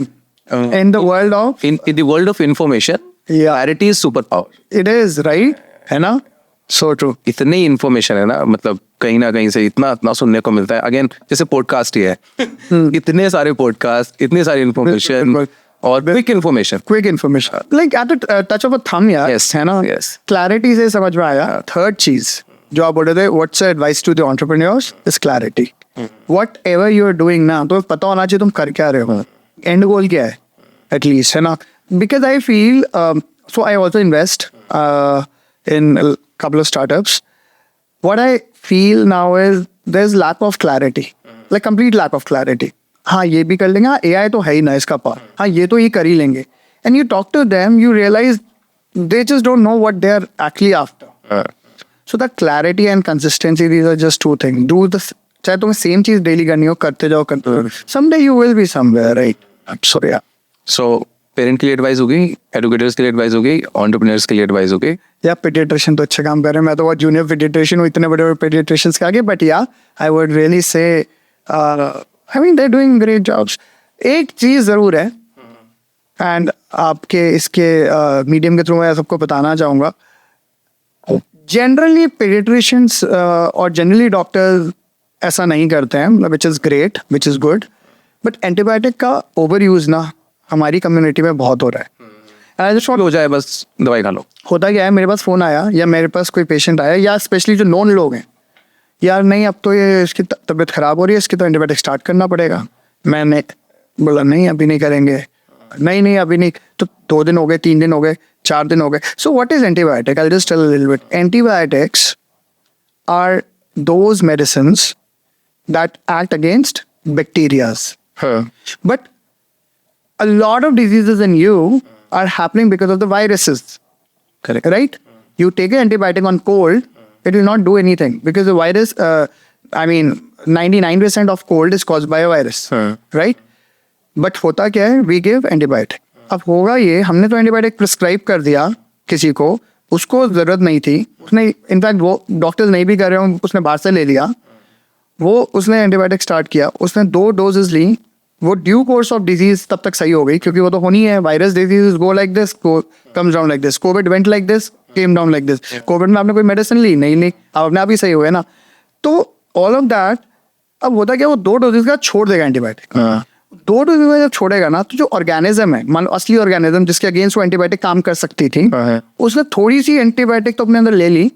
[SPEAKER 2] In the world of,
[SPEAKER 1] in the world of information, clarity is superpower.
[SPEAKER 2] it is, right? है ना? So true.
[SPEAKER 1] इतनी इन्फॉर्मेशन है ना, मतलब कहीं ना कहीं से इतना सुनने को मिलता है. अगेन जैसे पॉडकास्ट ही है, इतने सारे पॉडकास्ट, इतनी सारी इन्फॉर्मेशन और quick information.
[SPEAKER 2] Quick information. Like at the touch of a thumb, यार.
[SPEAKER 1] Yes.
[SPEAKER 2] है ना?
[SPEAKER 1] Yes.
[SPEAKER 2] Clarity से समझ में आया. Third चीज जो आप बोल रहे थे, what's the advice to the entrepreneurs is clarity. Whatever you are doing ना, तो पता होना चाहिए तुम कर क्या रहे हो, end goal क्या है, at least, है ना? Because I feel, so I also invest in a couple of startups. What I feel now is there's lack of clarity, like complete lack of clarity. हाँ, ये भी कर लेंगे, हाँ AI तो है ही ना इसका पार्ट, हाँ ये तो ये कर ही लेंगे. And you talk to them, you realize they just don't know what they're actually after. So that clarity and consistency, these are just two things. चाहे तुम्हें सेम चीज डेली करनी हो, करते जाओ. Someday you will be somewhere, right? So yeah.
[SPEAKER 1] So parent के लिए advice हो गई, एडुकेटर्स के लिए एडवाइस हो गई, एंटरप्रेन्योर्स के लिए एडवाइस हो गई.
[SPEAKER 2] या पीडियाट्रिशियन तो अच्छा काम कर रहे हैं. मैं तो बहुत जूनियर पीडियाट्रिशियन हूँ, इतने बड़े पीडियाट्रिशियंस के आगे. बट या आई would really say, I mean they are doing great jobs. एक चीज जरूर है, एंड आपके इसके मीडियम के थ्रू मैं सबको बताना चाहूंगा. जनरली पीडियाट्रिशियंस और जनरली डॉक्टर्स ऐसा नहीं करते हैं, which is great, which is good. But antibiotic का ओवर यूज ना हमारी कम्युनिटी में बहुत हो रहा है.
[SPEAKER 1] हो जाए बस दवाई खा लो.
[SPEAKER 2] होता क्या है, मेरे पास फोन आया या मेरे पास कोई पेशेंट आया, या स्पेशली जो नॉन लोग हैं, यार नहीं अब तो ये इसकी तबीयत खराब हो रही है, इसकी तो एंटीबायोटिक स्टार्ट करना पड़ेगा. मैंने बोला नहीं अभी नहीं करेंगे, नहीं अभी नहीं. तो 2 दिन हो गए, 3 दिन हो गए, 4 दिन हो गए. So what is antibiotic? I just tell a little bit. Antibiotics are those medicines that act against bacterias. But a lot of diseases in you are happening because of the viruses.
[SPEAKER 1] Correct.
[SPEAKER 2] Right? You take an antibiotic on cold, it will not do anything because the virus, I mean, 99% of cold is caused by a virus. Right? But होता क्या है? We give antibiotic. अब होगा ये, हमने तो antibiotic prescribe कर दिया किसी को, उसको जरूरत नहीं थी, उसने इनफैक्ट वो डॉक्टर्स नहीं भी कर रहे हो, उसने बाहर से ले लिया, वो उसने एंटीबायोटिक स्टार्ट किया, उसने 2 डोजेस ली, वो ड्यू कोर्स ऑफ डिजीज तब तक सही हो गई, क्योंकि वो तो होनी है. Virus disease go like this, comes down like this. Covid went like this, came down like this. Covid में आपने कोई मेडिसिन ली नहीं, आप अपने आप ही सही हुए ना. तो ऑल ऑफ दैट अब होता क्या, वो 2 डोजेस का छोड़ देगा एंटीबायोटिक. 2 डोजेस का जब छोड़ेगा ना, तो जो ऑर्गेनिज्म है, मान लो असली ऑर्गेनिज्म जिसके अगेंस्ट वो एंटीबायोटिक काम कर सकती थी, उसने थोड़ी सी एंटीबायोटिक तो अपने अंदर ले ली,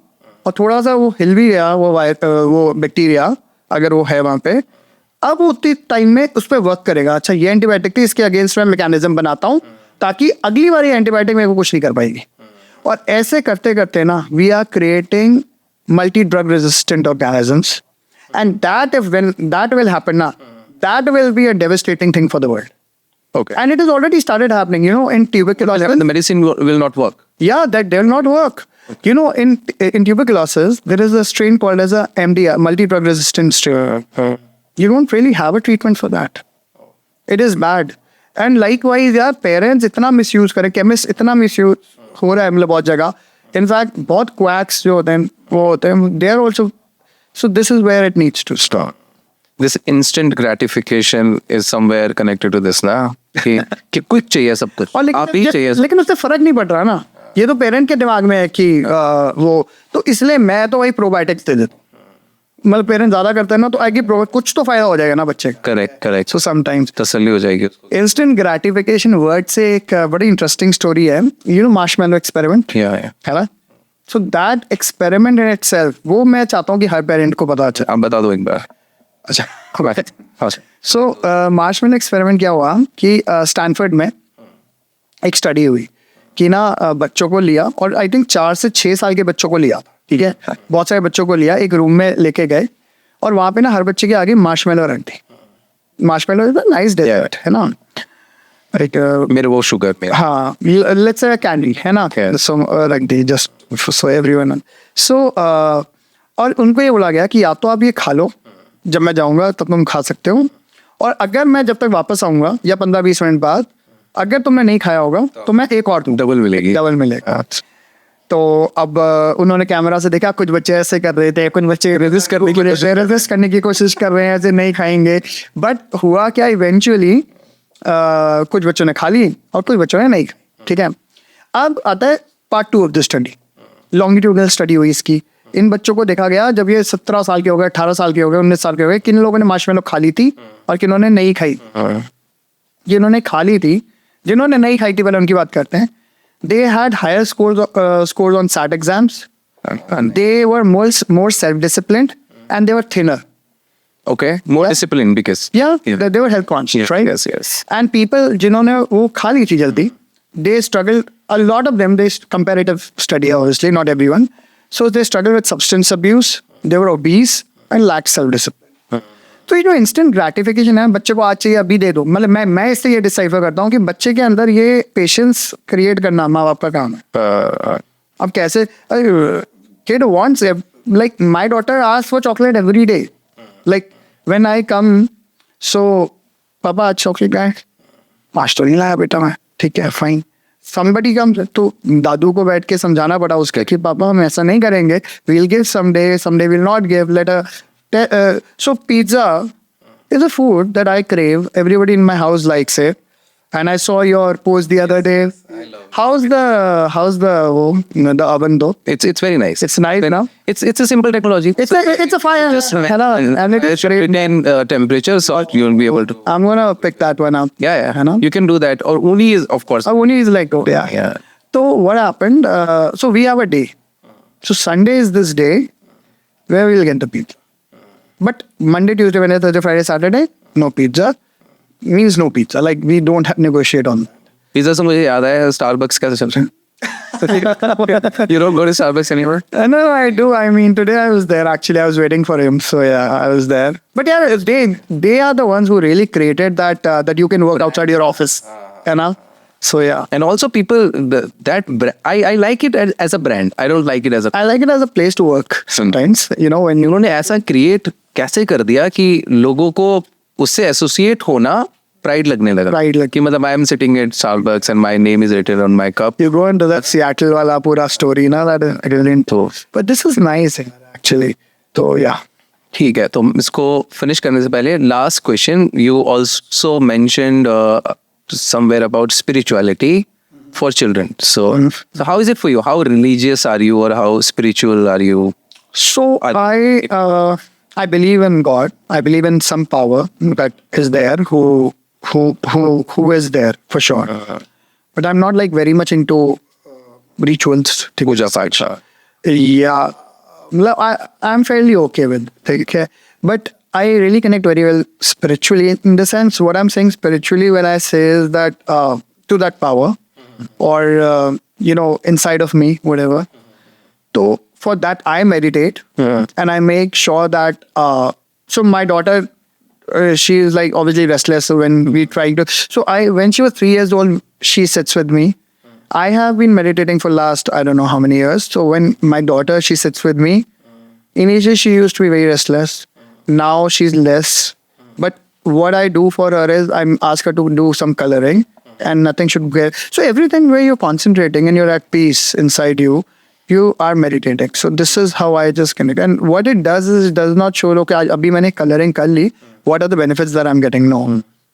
[SPEAKER 2] और थोड़ा सा वो हिल भी गया वो बैक्टीरिया अगर वो है वहाँ पे. अब उतनी टाइम में उस पर वर्क करेगा. अच्छा ये एंटीबायोटिक थी, इसके अगेंस्ट मैं मैकेनिज्म बनाता हूँ ताकि अगली बार ये एंटीबायोटिक मेरे को कुछ नहीं कर पाएगी. और ऐसे करते करते ना we are creating multi drug resistant organisms, and that if when that will happen ना, that will be a devastating thing for the world.
[SPEAKER 1] Okay.
[SPEAKER 2] And it has already started happening, you know, in tuberculosis.
[SPEAKER 1] The medicine will not work.
[SPEAKER 2] Yeah, that will not work. You know, in tuberculosis, there is a strain called as a MDR, multi-drug resistant strain. You don't really have a treatment for that. It is bad. And likewise, यार parents इतना misuse करें, chemists इतना misuse हो रहा है मतलब बहुत जगह. In fact, बहुत quacks जो होते हैं वो होते हैं, they are also. So this is where it needs to stop.
[SPEAKER 1] This instant gratification is somewhere connected to this ना, कि कुछ चाहिए सब कुछ.
[SPEAKER 2] और
[SPEAKER 1] आप ही चाहिए.
[SPEAKER 2] लेकिन उससे फर्क नहीं पड़ रहा ना. ये तो पेरेंट के दिमाग में है कि वो, तो इसलिए मैं तो वही प्रोबायोटिक्स दे देता हूँ. मतलब पेरेंट ज्यादा करते हैं ना, तो आगे कुछ तो फायदा हो जाएगा ना बच्चे का.
[SPEAKER 1] करेक्ट.
[SPEAKER 2] सो समटाइम्स
[SPEAKER 1] तसल्ली हो जाएगी उसको.
[SPEAKER 2] इंस्टेंट ग्रेटिफिकेशन वर्ड से एक बड़ी इंटरेस्टिंग स्टोरी है. यू नो मार्शमैलो एक्सपेरिमेंट
[SPEAKER 1] या
[SPEAKER 2] है ना. So that experiment in itself, वो मैं चाहता हूँ कि हर पेरेंट को पता चले.
[SPEAKER 1] आप बता दो एक बार.
[SPEAKER 2] अच्छा
[SPEAKER 1] हाँ.
[SPEAKER 2] सो मार्शमैलो एक्सपेरिमेंट क्या हुआ कि स्टैनफोर्ड में एक स्टडी हुई कि ना बच्चों को लिया, और आई थिंक 4 से 6 साल के बच्चों को लिया. ठीक है, बहुत सारे बच्चों को लिया, एक रूम में लेके गए, और वहाँ पे ना हर बच्चे के आगे मार्शमैलो रख दी. Marshmallow is a nice dessert है ना, एक
[SPEAKER 1] मेरे वो शुगर में.
[SPEAKER 2] हाँ, लेट्स से कैंडी है ना, सो रख दी जस्ट सो एवरीवन. सो और उनको ये बोला गया कि या तो आप ये खा लो, जब मैं जाऊंगा तब तुम खा सकते हो, और अगर मैं जब तक वापस आऊंगा या 15-20 मिनट बाद अगर तुमने नहीं खाया होगा तो मैं एक और
[SPEAKER 1] डबल मिलेगा.
[SPEAKER 2] तो अब उन्होंने कैमरा से देखा, कुछ बच्चे ऐसे कर रहे थे, कुछ बच्चे रेजिस्ट करने की कोशिश कर रहे हैं, ऐसे नहीं खाएंगे. बट हुआ क्या, इवेंचुअली कुछ बच्चों ने खा ली और कुछ बच्चों ने नहीं खाई. ठीक है, अब आता है part 2 of the study. Longitudinal study हुई इसकी. इन बच्चों को देखा गया जब ये 17 साल के हो गए, 18 साल के हो गए, 19 साल के हो गए, किन लोगों ने मार्शमैलो खा ली थी और किन्होंने नहीं खाई. जिन्होंने खा ली थी, जिन्होंने नहीं खाई थी, पहले उनकी बात करते हैं. They had higher scores on SAT exams. They were more self-disciplined and they were thinner.
[SPEAKER 1] Okay, more discipline because
[SPEAKER 2] they were health conscious, right?
[SPEAKER 1] Yes.
[SPEAKER 2] And people जिन्होंने वो खा ली थी जल्दी, they struggled, a lot of them, they comparative study obviously, not everyone. So they struggled with substance abuse, they were obese and lacked self-discipline. तो ये जो instant gratification है, बच्चे को आज चाहिए अभी दे दो, मतलब मैं इससे ये डिसाइफर करता हूँ कि बच्चे के अंदर ये पेशेंस क्रिएट करना माँ बाप का काम है. अब कैसे kid wants, like my daughter asks for chocolate every day. Like when I come, so पापा आज चॉकलेट लाए, आज तो नहीं लाया बेटा मैं. ठीक है, फाइन. Somebody comes, तो दादू को बैठ के समझाना पड़ा उसके कि पापा हम ऐसा नहीं करेंगे, we'll give someday we'll not give, later. So pizza is a food that I crave. Everybody in my house likes it. And I saw your post the other day. How's the oven though?
[SPEAKER 1] It's very nice.
[SPEAKER 2] It's nice, you know?
[SPEAKER 1] It's a simple technology.
[SPEAKER 2] It's a fire. And it is great.
[SPEAKER 1] 10 temperatures, so you'll be able to.
[SPEAKER 2] I'm gonna pick that one up.
[SPEAKER 1] Yeah.
[SPEAKER 2] You know?
[SPEAKER 1] You can do that. Or uni is, of course.
[SPEAKER 2] Uni is like, oh, yeah. So what happened? So we have a day. So Sunday is this day where we'll get the pizza. But Monday, Tuesday, Wednesday, Thursday, Friday, Saturday, no pizza. Means no pizza. Like we don't negotiate on that.
[SPEAKER 1] Pizza से मुझे याद आया Starbucks कैसे चल रहा है. You don't go to Starbucks anymore?
[SPEAKER 2] No, I do. I mean, today I was there. Actually, I was waiting for him. So yeah, I was there. But yeah, they are the ones who really created that you can work outside your office. You know? So yeah.
[SPEAKER 1] And also people, I like it as a brand. I don't like it as a...
[SPEAKER 2] I like it as a place to work sometimes. You know, when
[SPEAKER 1] उन्होंने ऐसा create कैसे कर दिया कि लोगों को उससे associate होना प्राइड लगने लगा.
[SPEAKER 2] Pride लग-
[SPEAKER 1] कि मतलब I am sitting at Starbucks and my name is written on my cup.
[SPEAKER 2] you go into that Seattle wala pura story, na, that I didn't. But this is nice actually. So yeah.
[SPEAKER 1] ठीक है, तो इसको finish करने से पहले last question, you also mentioned somewhere about spirituality for children. So how is it for you? How religious are you, or how spiritual are you?
[SPEAKER 2] So I believe in God. I believe in some power that is there who is there for sure. But I'm not like very much into rituals.
[SPEAKER 1] Puja Paठ.
[SPEAKER 2] Yeah, I'm fairly okay with. Okay, but I really connect very well spiritually. In the sense, what I'm saying spiritually when I say is that to that power, or inside of me, whatever. So for that, I meditate and I make sure that. So my daughter, she is like obviously restless. So when we try to, when she was 3 years old, she sits with me. I have been meditating for last I don't know how many years. So when my daughter, she sits with me. Initially, she used to be very restless. Now she's less. But what I do for her is I ask her to do some coloring, and nothing should get. So everything where you're concentrating and you're at peace inside you, you are meditating. So this is how I just connect. And what it does is it does not show, okay, abhi maine coloring kar li, what are the benefits that I'm getting? No.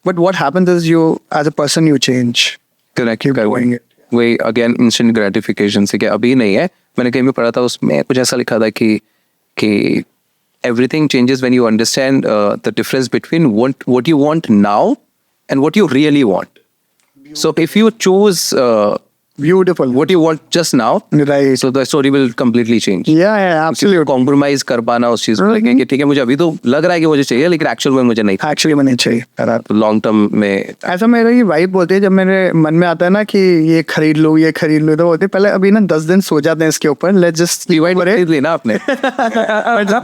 [SPEAKER 2] But what happens is you, as a person, you change.
[SPEAKER 1] Correct.
[SPEAKER 2] Keep doing it.
[SPEAKER 1] वही again instant gratification से, कि अभी नहीं है, मैंने कहीं भी पढ़ा था, उसमें कुछ ऐसा लिखा था कि everything changes when you understand the difference between what you want now and what you really want. So if you choose
[SPEAKER 2] Beautiful.
[SPEAKER 1] what you want just now,
[SPEAKER 2] Right.
[SPEAKER 1] so the story will completely change.
[SPEAKER 2] Yeah, absolutely.
[SPEAKER 1] Compromise कर पाना उस चीज में कि ठीक है, मुझे अभी तो लग रहा है कि मुझे चाहिए, लेकिन एक्चुअल में मुझे नहीं,
[SPEAKER 2] Actually मैंने चाहिए.
[SPEAKER 1] लॉन्ग टर्म में.
[SPEAKER 2] ऐसा मेरा ये वाइब बोलती है, जब मेरे मन में आता है ना कि ये खरीद लो, तो बोलते पहले अभी ना 10 दिन सो जाते हैं इसके ऊपर. Let's just
[SPEAKER 1] डिवाइड खरीद लेना आपने.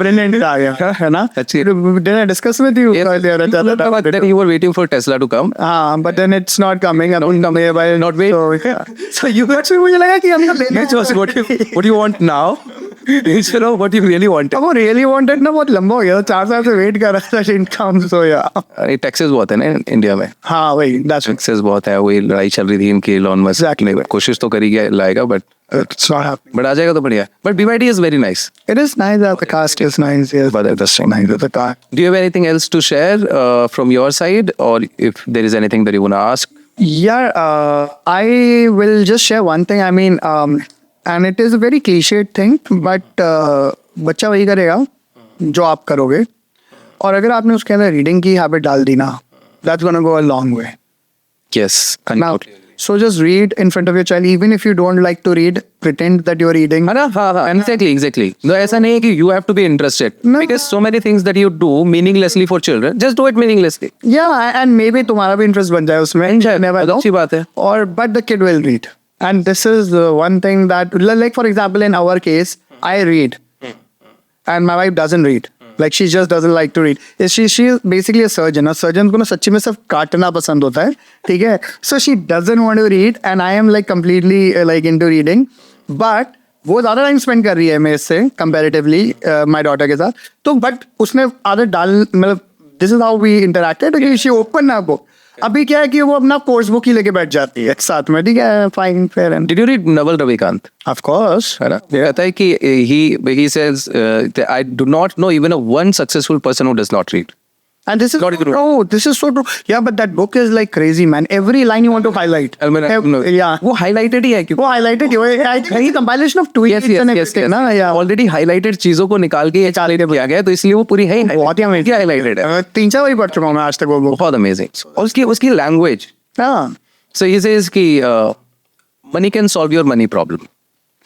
[SPEAKER 2] Brilliant आ गया है ना.
[SPEAKER 1] अच्छी.
[SPEAKER 2] Did I discuss with you?
[SPEAKER 1] But then you were waiting for Tesla to come.
[SPEAKER 2] But then it's not coming.
[SPEAKER 1] Not wait.
[SPEAKER 2] So you actually मुझे लगा कि हम
[SPEAKER 1] Just what you want now instead of what you really want.
[SPEAKER 2] अब वो really wanted ना बहुत लंबा हो गया, 4 साल से वेट कर रहा था इनकम. So yeah.
[SPEAKER 1] ये टैक्सेस बहुत है ना इंडिया में.
[SPEAKER 2] हाँ वही, that's
[SPEAKER 1] टैक्सेस बहुत है, वही लड़ाई चल रही थी इनकी. एलन मस्क ने कोशिश तो करी है, लाएगा, बट
[SPEAKER 2] it's not happening.
[SPEAKER 1] आ जाएगा तो बढ़िया. But BYD is very nice.
[SPEAKER 2] It is nice that the cast is nice. Yes,
[SPEAKER 1] But interesting.
[SPEAKER 2] nice that the car.
[SPEAKER 1] Do you have anything else to share from your side, or if there is anything that you want to ask?
[SPEAKER 2] Yeah, I will just share one thing. I mean, and it is a very cliched thing, but बच्चा वही करेगा जो आप करोगे. और अगर आपने उसके अंदर रीडिंग की हैबिट डाल दी ना, that's gonna go a long way.
[SPEAKER 1] Yes.
[SPEAKER 2] Now, so just read in front of your child, even if you don't like to read, pretend that you're reading.
[SPEAKER 1] हाँ, exactly. No, ऐसा नहीं है कि you have to be interested.
[SPEAKER 2] No.
[SPEAKER 1] Because so many things that you do meaninglessly for children, just do it meaninglessly.
[SPEAKER 2] Yeah, and maybe तुम्हारा भी interest बन जाए उसमें. Never know.
[SPEAKER 1] अच्छी बात है.
[SPEAKER 2] Or but the kid will read, and this is one thing that, like for example, in our case, I read, and my wife doesn't read. Like she just doesn't like to read. She is basically a surgeon. A surgeon को ना सच्ची में सिर्फ काटना पसंद होता है, ठीक है? So she doesn't want to read, and I am like completely like into reading. But वो ज़्यादा टाइम स्पेंड कर रही है मेरे से comparatively my daughter के साथ. तो but उसने आदत डाल, मतलब this is how we interacted. कि she open ना book. अभी क्या है कि वो अपना कोर्स बुक ही लेके बैठ जाती है साथ में, ठीक है? Fine, fair enough.
[SPEAKER 1] Did you read Naval Ravikant?
[SPEAKER 2] Of course.
[SPEAKER 1] है ना? ये कहता है कि he says that I do not know even one successful person who does not read.
[SPEAKER 2] And this is
[SPEAKER 1] Not true.
[SPEAKER 2] oh, this is so true. Yeah, but that book is like crazy, man. Every line you want to highlight. Yeah.
[SPEAKER 1] वो highlighted ही है क्योंकि
[SPEAKER 2] वो highlighted है. I think it's a compilation of tweets
[SPEAKER 1] yes,
[SPEAKER 2] and
[SPEAKER 1] yes,
[SPEAKER 2] everything,
[SPEAKER 1] yes.
[SPEAKER 2] ना? Yeah.
[SPEAKER 1] Already highlighted चीजों को निकाल के ये चाले किया गया है, तो इसलिए वो पूरी है
[SPEAKER 2] बहुत ही amazing.
[SPEAKER 1] highlighted है.
[SPEAKER 2] 3-4 बार पढ़ चुका हूँ मैं आज तक वो book.
[SPEAKER 1] बहुत amazing. और उसकी language.
[SPEAKER 2] हाँ.
[SPEAKER 1] So he says कि money can solve your money problem.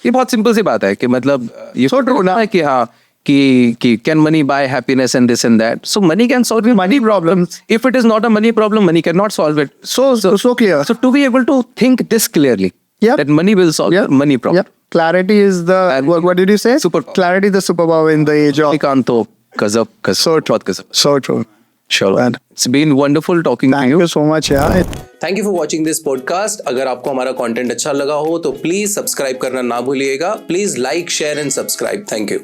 [SPEAKER 1] ये बहुत सिंपल सी बात है कि मतलब ये
[SPEAKER 2] So true ना?
[SPEAKER 1] कि हाँ कि can money buy happiness and this and that. So money can solve your money problems. If it is not a money problem, money cannot solve it.
[SPEAKER 2] So clear.
[SPEAKER 1] So to be able to think this clearly,
[SPEAKER 2] Yep.
[SPEAKER 1] that money will solve your money problem.
[SPEAKER 2] Yep. Clarity is the what did you say? Clarity is the superpower in the age of.
[SPEAKER 1] Ravikant तो गजब बहुत गजब.
[SPEAKER 2] So true.
[SPEAKER 1] Sure. It's been wonderful talking to
[SPEAKER 2] Thank
[SPEAKER 1] you.
[SPEAKER 2] you so much, yeah.
[SPEAKER 3] Thank you for watching this podcast. अगर आपको हमारा content अच्छा लगा हो तो प्लीज सब्सक्राइब करना ना भूलिएगा. Please like, share and subscribe. Thank you.